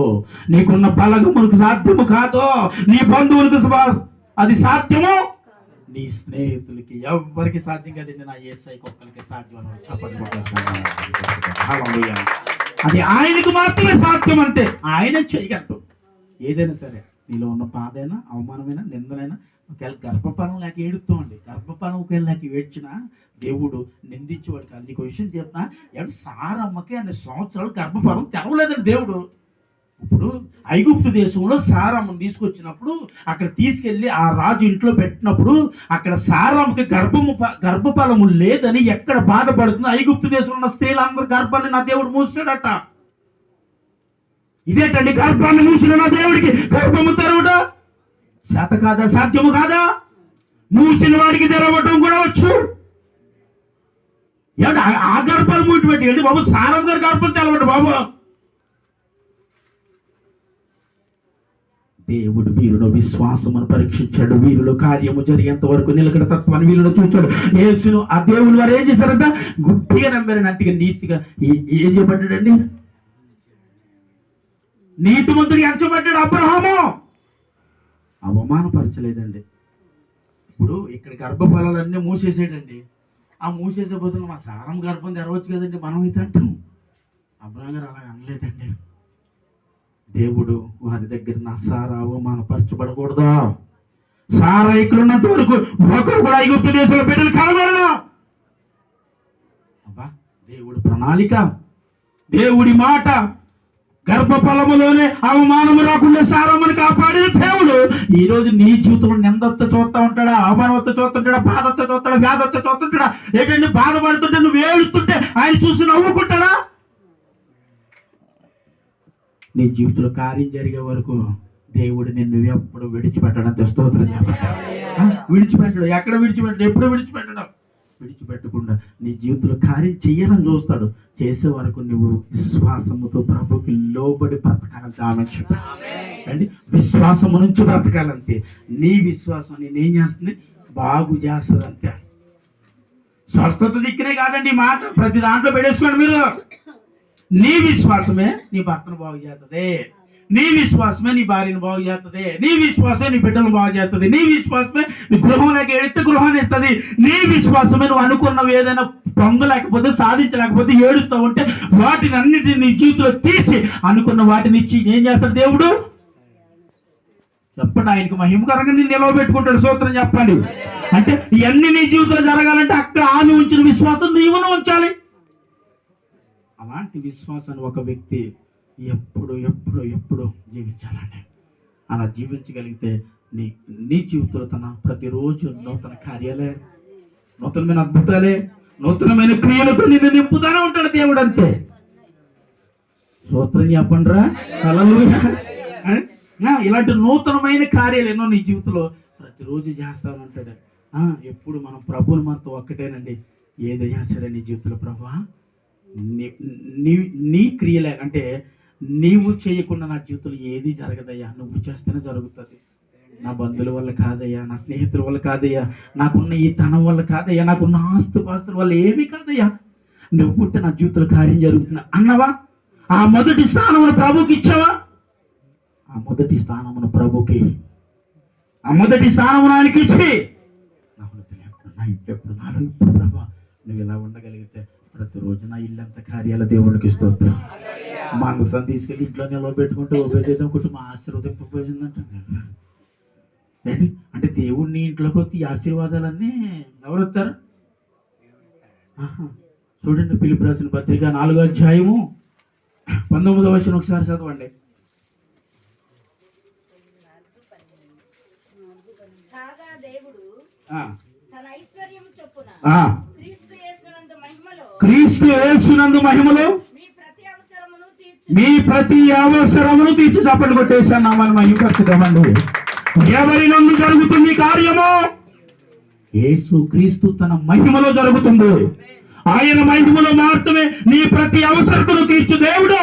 నీకున్న బలగములకు సాధ్యము కాదు, నీ బంధువులకు అది సాధ్యము, నీ స్నేహితులకి ఎవరికి సాధ్యం కదండి. నా యేసయ్యకి ఒక్కరికి సాధ్యం అని చెప్పండి. అది ఆయనకు మాత్రమే సాధ్యం, అంటే ఆయన చేయగలడు. ఏదైనా సరే, నీలో ఉన్న బాధైనా, అవమానమైనా, నిందలైనా, ఒకవేళ గర్భఫలం లేక ఏడుతామండి, గర్భఫలం ఒకవేళ లేక ఏడ్చినా దేవుడు నిందించేవాడు కాదు. నీకు విషయం చెప్తున్నా, ఎవరు సారమ్మకి 2 సంవత్సరాలు గర్భఫలం తెరవలేదండి దేవుడు. ఇప్పుడు ఐగుప్తు దేశంలో సారమ్మను తీసుకొచ్చినప్పుడు అక్కడ తీసుకెళ్లి ఆ రాజు ఇంట్లో పెట్టినప్పుడు అక్కడ సారమ్మకి గర్భఫలము లేదని ఎక్కడ బాధపడుతుంది, ఐగుప్తు దేశంలో ఉన్న స్త్రీలందరూ గర్భాన్ని నా దేవుడు మూసాడట. ఇదేంటండి, గర్భాన్ని మూసిన నా దేవుడికి గర్భము తెరవడం చేత కాదా, సాధ్యము కాదా? మూసిన వాడికి తెరవటం కూడా వచ్చు. ఏమంటే ఆ గర్భాలు మూటి పెట్టి బాబు, సారం గారి గర్భం తెలవట బాబు. దేవుడు వీరులో విశ్వాసమును పరీక్షించాడు, వీరిలో కార్యము జరిగేంత వరకు నిలకడ తత్వాన్ని వీరిలో చూచాడు. యేసును ఆ దేవుని వారు ఏం చేశారంట, గుడ్డిగా నమ్మారని, అంతగా నీతిగా ఏం చేయబడ్డాడండి, నీతిమంతుడికి ఎంచబడ్డాడు. అబ్రహాము అవమానపరచలేదండి. ఇప్పుడు ఇక్కడ గర్భఫలాలన్నీ మూసేసాడండి, ఆ మూసేసే బదులు మా సారం గర్భం తెరవచ్చు కదండి, మనం అయితే అంటాం. అబ్రహాం గారు అలా అనలేదండి. దేవుడు వారి దగ్గర నా సారా అవమానపరచబడకూడదు, సారా ఇక్కడున్నంత వరకు ఒకరు కూడా ఐగుప్తు దేశంలో బిడ్డలు కనబడదు. అబ్బా, దేవుడి ప్రణాళిక, దేవుడి మాట, గర్భఫలములోనే అవమానము రాకుండా సారమ్మని కాపాడిన దేవుడు ఈ రోజు నీ జీవితంలో నిందొత్త చూస్తా ఉంటాడా, అవమానవత్త చూస్తుంటాడా, బాధొత్త చూస్తాడా, వ్యాధొత్త చూస్తుంటాడా? ఏంటంటే బాధపడుతుంటే నువ్వు ఏడుస్తుంటే ఆయన చూసి నవ్వుకుంటాడా? నీ జీవితంలో కార్యం జరిగే వరకు దేవుడు నిన్ను ఎప్పుడు విడిచిపెట్టడం స్తోత్రం చెప్పండి. విడిచిపెట్టడు, ఎక్కడ విడిచిపెట్టడు, ఎప్పుడు విడిచిపెట్టడం. విడిచిపెట్టకుండా నీ జీవితంలో కార్యం చెయ్యాలని చూస్తాడు. చేసే వరకు నువ్వు విశ్వాసముతో ప్రభుకి లోబడి బ్రతకాలంటే ఆమె చెప్పండి. విశ్వాసము నుంచి బ్రతకాలంతే. నీ విశ్వాసం నేనేం చేస్తుంది, బాగు చేస్తుంది అంతే. స్వస్థత దిక్కునే కాదండి మాట, ప్రతి దాంట్లో పెట్టేసుకోండి మీరు. నీ విశ్వాసమే నీ భర్తను బాగు చేస్తుంది, నీ విశ్వాసమే నీ భార్యను బాగు చేస్తుంది, నీ విశ్వాసమే నీ బిడ్డలను బాగు చేస్తుంది, నీ విశ్వాసమే నీ గృహంలోకి ఎడితే గృహాన్ని ఇస్తుంది, నీ విశ్వాసమే నువ్వు అనుకున్నవి ఏదైనా పొందలేకపోతే సాధించలేకపోతే ఏడుస్తూ ఉంటే వాటిని అన్నిటిని నీ జీవితంలో తీసి అనుకున్న వాటిని ఇచ్చి ఏం చేస్తాడు దేవుడు? చెప్పండి, ఆయనకు మహిమకరంగా నేను నిలవబెట్టుకుంటాడు. స్తోత్రం చెప్పండి. అంటే ఇవన్నీ నీ జీవితంలో జరగాలంటే అక్కడ ఆమె ఉంచిన విశ్వాసం నీవును ఉంచాలి. అలాంటి విశ్వాసాన్ని ఒక వ్యక్తి ఎప్పుడు ఎప్పుడు ఎప్పుడు జీవించాలండి. అలా జీవించగలిగితే నీ నీ జీవితంలో తన ప్రతిరోజు నూతన కార్యాలే, నూతనమైన అద్భుతాలే, నూతనమైన క్రియలతో నిన్ను నింపుతానే ఉంటాడు దేవుడు. అంతే. స్తోత్రం చెప్పండిరా. హల్లెలూయా. ఇలాంటి నూతనమైన కార్యాలు ఎన్నో నీ జీవితంలో ప్రతిరోజు చేస్తా ఉంటాడు. ఎప్పుడు మనం ప్రభువుని మనతో ఒక్కటేనండి. ఏదైనా సరే నీ జీవితంలో ప్రభువా నీ క్రియలే అంటే నీవు చేయకుండా నా జీవితంలో ఏది జరగదయ్యా, నువ్వు చేస్తేనే జరుగుతుంది. నా బంధువుల వల్ల కాదయ్యా, నా స్నేహితుల వల్ల కాదయ్యా, నాకున్న ఈ ధనం వల్ల కాదయ్యా, నాకున్న ఆస్తుపాస్తుల వల్ల ఏమీ కాదయ్యా, నువ్వు ఉంటే నా జీవితంలో కార్యం జరుగుతుంది అన్నవా? ఆ మొదటి స్థానమును ప్రభుకి ఇచ్చావా? ఆ మొదటి స్థానమును ప్రభుకి, ఆ మొదటి స్థానమును ఆయనకి ఇచ్చి నా ఇంట్లో నాలో ఇప్పుడు ప్రభా నువ్వు ఇలా ఉండగలిగితే ప్రతిరోజు నా ఇల్లంత కార్యాల దేవుడికి స్తోత్రం. మనసం తీసుకెళ్ళి ఇంట్లో నిలబెట్టుకుంటే ఉపయోగం కుటుంబం ఆశీర్వదింపబోయిందంట. ఏంటి అంటే దేవుడిని ఇంట్లోకి వచ్చి ఆశీర్వాదాలన్నీ ఎవరు వస్తారు? చూడండి, ఫిలిప్పీయులకు రాసిన పత్రిక 4వ అధ్యాయము 19వ వచనం ఒకసారి చదవండి. క్రీస్తు యేసునందు మహిమలో మీ ప్రతి అవసరమును తీర్చి చప్పట్లు కొట్టేశాను. నామని మహిమపరచుదామండి. ఎవరి నందు జరుగుతుంది కార్యము? యేసు క్రీస్తు తన మహిమలో జరుగుతుంది. ఆయన మహిమలో మాత్రమే నీ ప్రతి అవసరతను తీర్చు దేవుడు.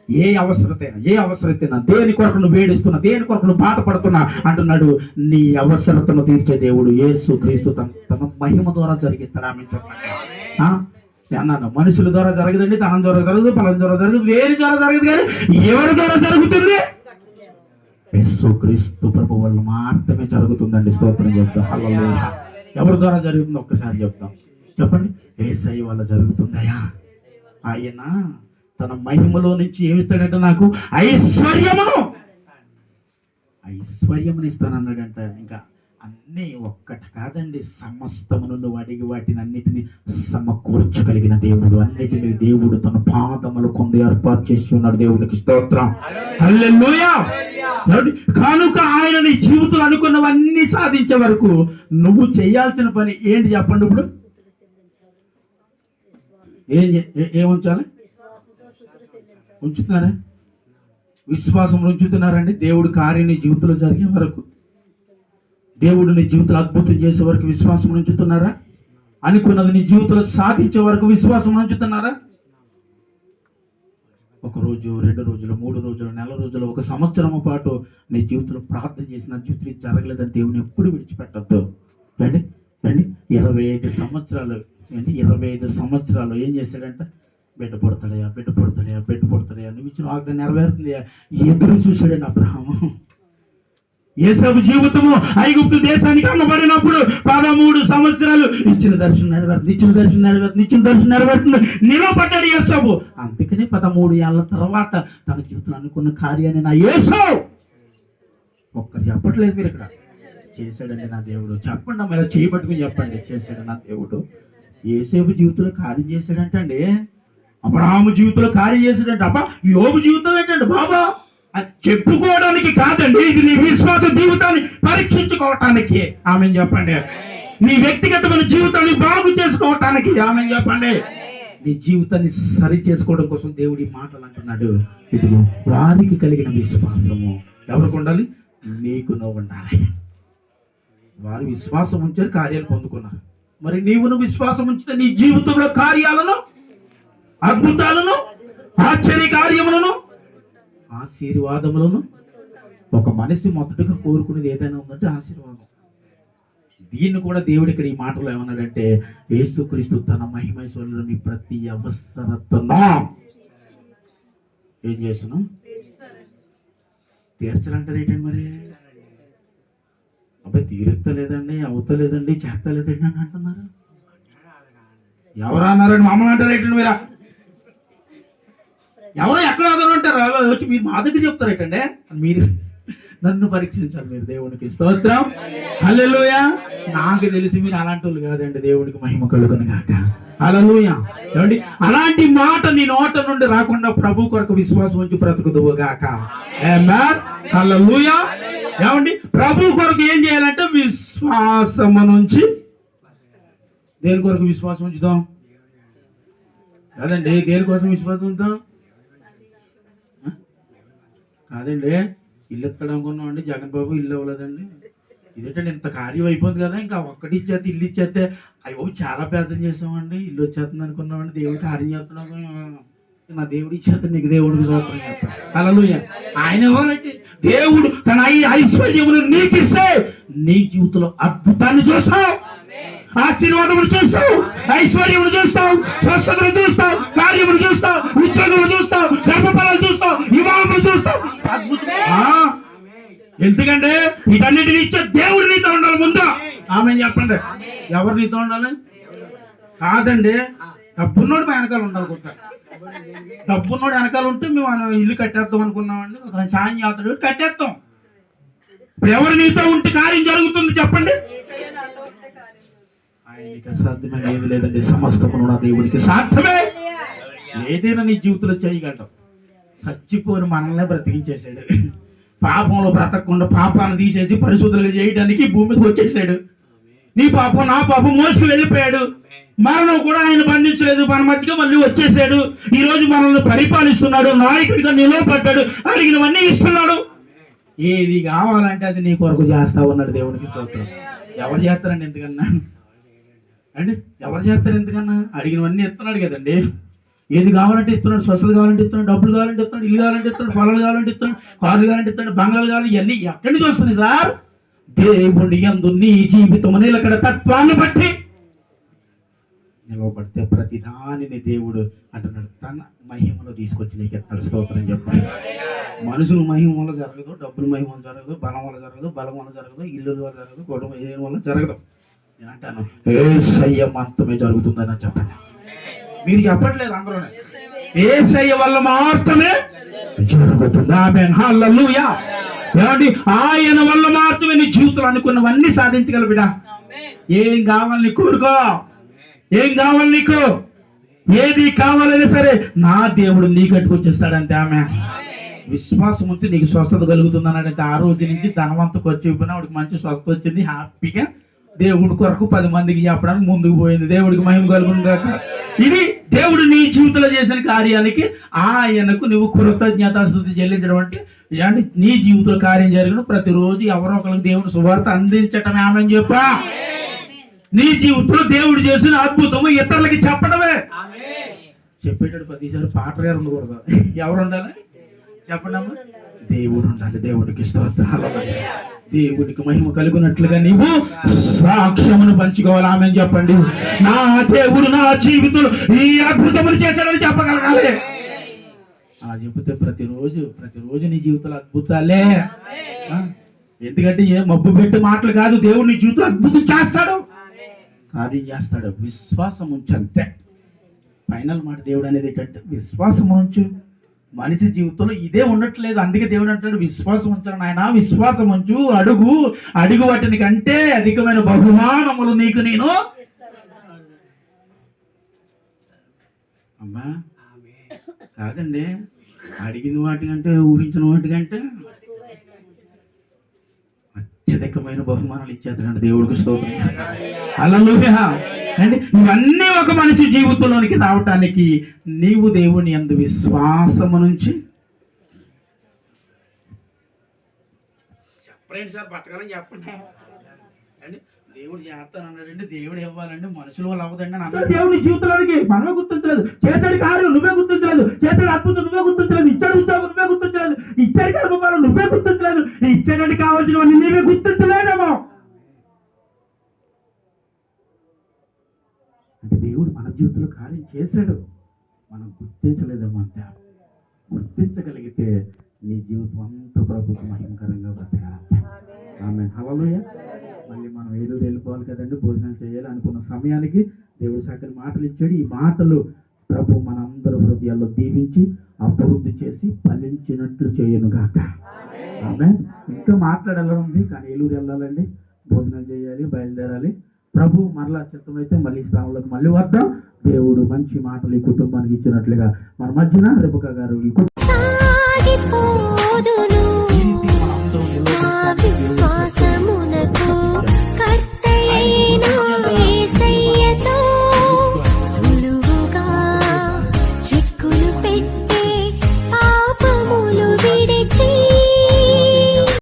ఏ అవసరతైనా దేని కొరకు నువ్వు వేడిస్తున్నా, దేని కొరకు నువ్వు బాధపడుతున్నా అంటున్నాడు, నీ అవసరతను తీర్చే దేవుడు యేసు క్రీస్తు తన మహిమ ద్వారా జరిగిస్తాడు. ఆమె చెప్పండి. అన్నాను, మనుషుల ద్వారా జరగదండి, తనం ద్వారా జరగదు, పలం ద్వారా జరగదు, వేరే ద్వారా జరగదు, కానీ ఎవరి ద్వారా జరుగుతుంది? యేసు క్రీస్తు ప్రభు వల్ల మాత్రమే జరుగుతుందండి. స్తోత్రం చెప్తాం. హల్లెలూయా. ఎవరి ద్వారా జరుగుతుందో ఒక్కసారి చెప్తాం. చెప్పండి. యేసయ్య వల్ల జరుగుతుందయ్యా. ఆయన తన మహిమలో నుంచి ఏమిస్తాడంటే నాకు ఐశ్వర్యమును ఇస్తానన్నాడంట. ఇంకా అన్నీ ఒక్కటి కాదండి, సమస్తమును నువ్వు అడిగి వాటిని అన్నిటిని సమకూర్చగలిగిన దేవుడు. అన్నిటిని దేవుడు తన పాదముల కొండ ఏర్పాటు చేసి ఉన్నాడు. దేవుడికి స్తోత్రం. హల్లెలూయా. కనుక ఆయన నీ జీవితంలో అనుకున్నవన్నీ సాధించే వరకు నువ్వు చేయాల్సిన పని ఏంటి చెప్పండి. ఇప్పుడు ఏం ఉంచాలి? ఉంచుతున్నారా? విశ్వాసం ఉంచుతున్నారండి. దేవుడు కార్యం నీ జీవితంలో జరిగే వరకు, దేవుడు నీ జీవితంలో అద్భుతం చేసే వరకు విశ్వాసం ఉంచుతున్నారా? అనుకున్నది నీ జీవితంలో సాధించే వరకు విశ్వాసం ఉంచుతున్నారా? ఒక రోజు, 2 రోజులు, 3 రోజులు, నెల రోజులు, 1 సంవత్సరం పాటు నీ జీవితంలో ప్రార్థన చేసిన జీవితం జరగలేదని దేవుని ఎప్పుడు విడిచిపెట్టద్దు. రండి 25 సంవత్సరాలు 25 సంవత్సరాలు ఏం చేశాడంట? బిడ్డ పుడతాడయా నువ్వు ఇచ్చిన వాగ్దానం నెరవేరుతుందయా ఎదురు చూశాడండి అబ్రహాము. యేసేపు జీవితము ఐగుప్తు దేశానికి అమ్మబడినప్పుడు 13 సంవత్సరాలు ఇచ్చిన దర్శనం నెరవేరుతుంది నిలవబడ్డాడు యేసేపు. అందుకని 13 ఏళ్ల తర్వాత తన జీవితంలో అనుకున్న కార్యాన్ని నా యేసేపు ఒక్కరు చెప్పట్లేదు. మీరు ఇక్కడ చేశాడండి నా దేవుడు. చెప్పండి అమ్మ, ఇలా చేయబట్టుకుని చెప్పండి. చేశాడు నా దేవుడు. యేసేపు జీవితంలో కార్యం చేశాడంటే అండి, అబ్రహాము జీవితంలో కార్యం చేశాడంటే, అబ్బా యోబు జీవితం ఏంటండి బాబా అది చెప్పుకోవడానికి కాదండి, ఇది నీ విశ్వాస జీవితాన్ని పరీక్షించుకోవటానికి. ఆమె చెప్పండి. నీ వ్యక్తిగతమైన జీవితాన్ని బాగు చేసుకోవటానికి. ఆమె చెప్పండి. నీ జీవితాన్ని సరి చేసుకోవడం కోసం దేవుడి మాటలు అంటున్నాడు. ఇదిగో వారికి కలిగిన విశ్వాసము ఎవరికి ఉండాలి? నీకు నువ్వు ఉండాలి. వారు విశ్వాసం ఉంచారు, కార్యాలు పొందుకున్నారు. మరి నీవును విశ్వాసం ఉంచితే నీ జీవితంలో కార్యాలను, అద్భుతాలను, ఆశ్చర్య కార్యములను, ఆశీర్వాదములను. ఒక మనిషి మొదటగా కోరుకునేది ఏదైనా ఉందంటే ఆశీర్వాదం. దీన్ని కూడా దేవుడు ఇక్కడ ఈ మాటలో ఏమన్నాడంటే, యేసుక్రీస్తు తన మహిమైశ్వర్యంలోని ప్రతి అవసరతను ఏం చేస్తున్నాం? తీర్చరంటారు ఏంటండి మరి? అబ్బాయి తీరుస్తలేదండి, అవుతలేదండి, చేస్తలేదండి అని అంటున్నారు. ఎవరు అన్నారండి? మమ్మల్ని అంటారు ఏంటండి మీరా? ఎవరో ఎక్కడ అంటారు వచ్చి మీరు మా దగ్గర చెప్తారు ఏంటండి? మీరు నన్ను పరీక్షించాలి మీరు. దేవునికి స్తోత్రం, హల్లెలూయా. నాకు తెలిసి మీరు అలాంటి వాళ్ళు కాదండి. దేవునికి మహిమ కలుగును గాక, హల్లెలూయా. ఏమండి, అలాంటి మాట నీ నోట నుండి రాకుండా ప్రభు కొరకు విశ్వాసం ఉంచి బ్రతుకుదువు గాక, ఆమేన్, హల్లెలూయా. ఏమండి, ప్రభు కొరకు ఏం చేయాలంటే విశ్వాసము నుంచి. దేని కొరకు విశ్వాసం ఉంచుతాం? కాదండి, దేనికోసం విశ్వాసం ఉంచుతాం? కాదండి, ఇల్లు ఎత్తడం అనుకున్నామండి, జగన్ బాబు ఇల్లు అవ్వలేదండి. ఇదేంటండి ఇంత కార్యం అయిపోయింది కదా, ఇంకా ఒక్కటి ఇచ్చేస్తే ఇల్లు ఇచ్చేస్తే అయ్యో చాలా ప్రార్థన చేస్తామండి, ఇల్లు వచ్చేస్తుంది అనుకున్నామండి, దేవుడు కార్యం చేస్తున్నాము. నా దేవుడు ఇచ్చేస్తే నీకు దేవుడికి స్తోత్రం చేస్తాను, హల్లెలూయా. ఆయన ఎవరంటే దేవుడు తన ఐశ్వర్యములు నీకు ఇస్తే నీ జీవితంలో అద్భుతాన్ని చూస్తావు, ఆశీర్వాదములు చూస్తావు, ఐశ్వర్యములు చూస్తావు, స్వస్థతలు చూస్తావు, కార్యములు చూస్తావు, ఉద్యోగములు చూస్తావు, గర్భఫలాలు చూస్తావు, వివాహములు చూస్తావు. ఎందుకంటే వీటన్నిటిని ఇచ్చే దేవుడు నీతో ఉండాలి ముందు. ఆమె చెప్పండి, ఎవరు నీతో ఉండాలి? కాదండి, డబ్బున్నోడు వెనకాల ఉండాలి. కొత్త డబ్బున్నోడు వెనకాల ఉంటే మేము ఇల్లు కట్టేద్దాం అనుకున్నామండి, సాయం చేస్తాడు, కట్టేస్తాం. ఇప్పుడు ఎవరు నీతో ఉంటే కార్యం జరుగుతుంది చెప్పండి? ఆయనకి అసాధ్యమైన ఏది లేదండి, సమస్తమును నా దేవుడికి సాధ్యమే. ఏదైనా నీ జీవితంలో చేయగలవు. చచ్చిపోని మనల్నే బ్రతికించేశాడు. పాపంలో బ్రతకకుండా పాపాన్ని తీసేసి పరిశుద్ధులుగా చేయడానికి భూమికి వచ్చేసాడు. నీ పాపం నా పాపం మోసుకు వెళ్ళిపోయాడు. మరణం కూడా ఆయన బంధించలేదు, మన మధ్యగా మళ్ళీ వచ్చేసాడు. ఈ రోజు మనల్ని పరిపాలిస్తున్నాడు, నాయకుడిగా నిలవబడ్డాడు, అడిగినవన్నీ ఇస్తున్నాడు. ఏది కావాలంటే అది నీ కొరకు చేస్తా ఉన్నాడు. దేవునికి స్తోత్రం. ఎవరు చేస్తారండి ఎందుకన్నా అండి? ఎవరు చేస్తారు ఎందుకన్నా? అడిగినవన్నీ ఇస్తున్నాడు కదండి. ఏది కావాలంటే ఇస్తున్నాడు, స్వస్థత కావాలంటే ఇస్తున్నాడు, డబ్బులు కావాలంటే ఇస్తున్నాడు, ఇల్లు కావాలంటే ఇస్తున్నాడు, పొలాలు కావాలంటే ఇస్తున్నాడు, కార్లు కావాలంటే ఇస్తున్నాడు, బంగాళాలు కావాలి. ఇవన్నీ ఎక్కడి నుంచి వస్తుంది సార్? దేవుడి యందు నీ జీవితం నిలకడ తత్వాన్ని బట్టి నిలవబడితే ప్రతి దానిని దేవుడు అంటున్నాడు తన మహిమలో తీసుకొచ్చి నీకు ఎత్తాడు. స్తోత్రం చెప్పాలి. మనుషుల మహిమ వల్ల జరగదు, డబ్బుల మహిమ వల్ల జరగదు, బలం వల్ల జరగదు, బలం వల్ల జరగదు, ఇల్లు వల్ల జరగదు, కుటుంబం ఏ వల్ల జరగదు. నేను అంటాను యేసయ్య మాత్రమే జరుగుతుందని చెప్పండి. మీరు చెప్పట్లేదు అందరూ. యేసయ్య వల్ల మాత్రమే జరుగుతుంది. ఆమేన్, హల్లెలూయా. ఏమండి, ఆయన వల్ల మాత్రమే నీ జీవితంలో అనుకున్నవన్నీ సాధించగలవు బిడ్డ. ఏం కావాలి నీకు కోరుకో, ఏం కావాలి నీకు, ఏది కావాలైనా సరే నా దేవుడు నీ కట్టుకొచ్చేస్తాడంతే. ఆమె విశ్వాసం ఉంటే నీకు స్వస్థత కలుగుతుంది అన్నాడంటే ఆ రోజు నుంచి ధనవంత ఖర్చు అయిపోయినా వాడికి మంచి స్వస్థత వచ్చింది. హ్యాపీగా దేవుడి కొరకు 10 మందికి చెప్పడానికి ముందుకు పోయింది. దేవుడికి మహిమ కలుగును గాక. ఇది దేవుడు నీ జీవితంలో చేసిన కార్యానికి ఆయనకు నువ్వు కృతజ్ఞతాస్తుతి చెల్లించడం అంటే నీ జీవితంలో కార్యం జరిగిన ప్రతిరోజు ఎవరో ఒకరికి దేవుడు సువార్త అందించటమే. ఆమె చెప్పా నీ జీవితంలో దేవుడు చేసిన అద్భుతము ఇతరులకి చెప్పడమే. చెప్పేటప్పుడు ప్రతిసారి పాట గారు ఉండకూడదు. ఎవరు ఉండాలి చెప్పండి అమ్మా? దేవుడు ఉండాలి. దేవుడికి స్తోత్రాలు. దేవుడికి మహిమ కలుగునట్లుగా నీవు సాక్ష్యమును పంచుకోవాలి. ఆమె చెప్పండి, నా దేవుడు నా జీవితంలో ఈ అద్భుతములు చేశాడని చెప్పగలగాలి. అలా చెబితే ప్రతిరోజు నీ జీవితంలో అద్భుతాలే. ఎందుకంటే ఏ మబ్బు పెట్టి మాటలు కాదు, దేవుడు నీ జీవితంలో అద్భుతం చేస్తాడు, కార్యం చేస్తాడు. విశ్వాసం ఉంచంతే. ఫైనల్ మాట దేవుడు అనేది ఏంటంటే విశ్వాసం ఉంచు. మనిషి జీవితంలో ఇదే ఉండట్లేదు. అందుకే దేవుడు అంటాడు విశ్వాసం ఉంచాను నాయన, విశ్వాసం ఉంచు, అడుగు వాటిని కంటే అధికమైన బహుమానములు నీకు నేను. అమ్మా కాదండి, అడిగిన వాటికంటే ఊహించిన వాటికంటే అత్యధికమైన బహుమానాలు ఇచ్చేస్తాడు దేవుడికి స్తోత్రం. హల్లెలూయా. అంటే ఇవన్నీ ఒక మనిషి జీవితంలోనికి రావటానికి నీవు దేవుని యందు విశ్వాసము నుంచి చెప్పండి సార్, బతకాలని చెప్పండి అండి. దేవుడు చేస్తానన్నాడండి, దేవుడు ఇవ్వాలండి, మనుషుల వల్ల అవ్వదండి అని అన్నాడు. దేవుని జీవితంలోనికి మనమే గుర్తించలేదు, చేసాడు కార్యం నువ్వే గుర్తించలేదు, చేసాడు అద్భుతం నువ్వే గుర్తించలేదు, ఇచ్చాడు ఉద్యోగం నువ్వే గుర్తించలేదు, ఇచ్చాడు కర్మఫలం నువ్వే గుర్తించలేదు, ఇచ్చాడని కావాల్సినవన్నీ నీవే గుర్తించలేదేమో. అంటే దేవుడు మన జీవితంలో కార్యం చేశాడు, మనం గుర్తించలేదేమో. అంతే. గుర్తించగలిగితే నీ జీవితం అంతా ప్రభుకి మహిమకరంగా బ్రతకాలి. ఆమేన్. హల్లెలూయా. మళ్ళీ మనం ఏలూరు వెళ్ళిపోవాలి కదండి, భోజనాలు చేయాలి అనుకున్న సమయానికి దేవుడు చక్కని మాటలు ఇచ్చాడు. ఈ మాటలు ప్రభు మనందరి హృదయాల్లో దీవించి అభివృద్ధి చేసి ఫలించినట్లు చేయనుగాక. ఆమేన్. ఇంకా మాట్లాడాలని కానీ ఏలూరు వెళ్ళాలండి, భోజనాలు చేయాలి, బయలుదేరాలి. ప్రభు మరలా చిత్తమైతే మళ్ళీ స్థానంలోకి మళ్ళీ వద్దాం. దేవుడు మంచి మాటలు ఈ కుటుంబానికి ఇచ్చినట్లుగా మన మధ్యన రెబెకా గారు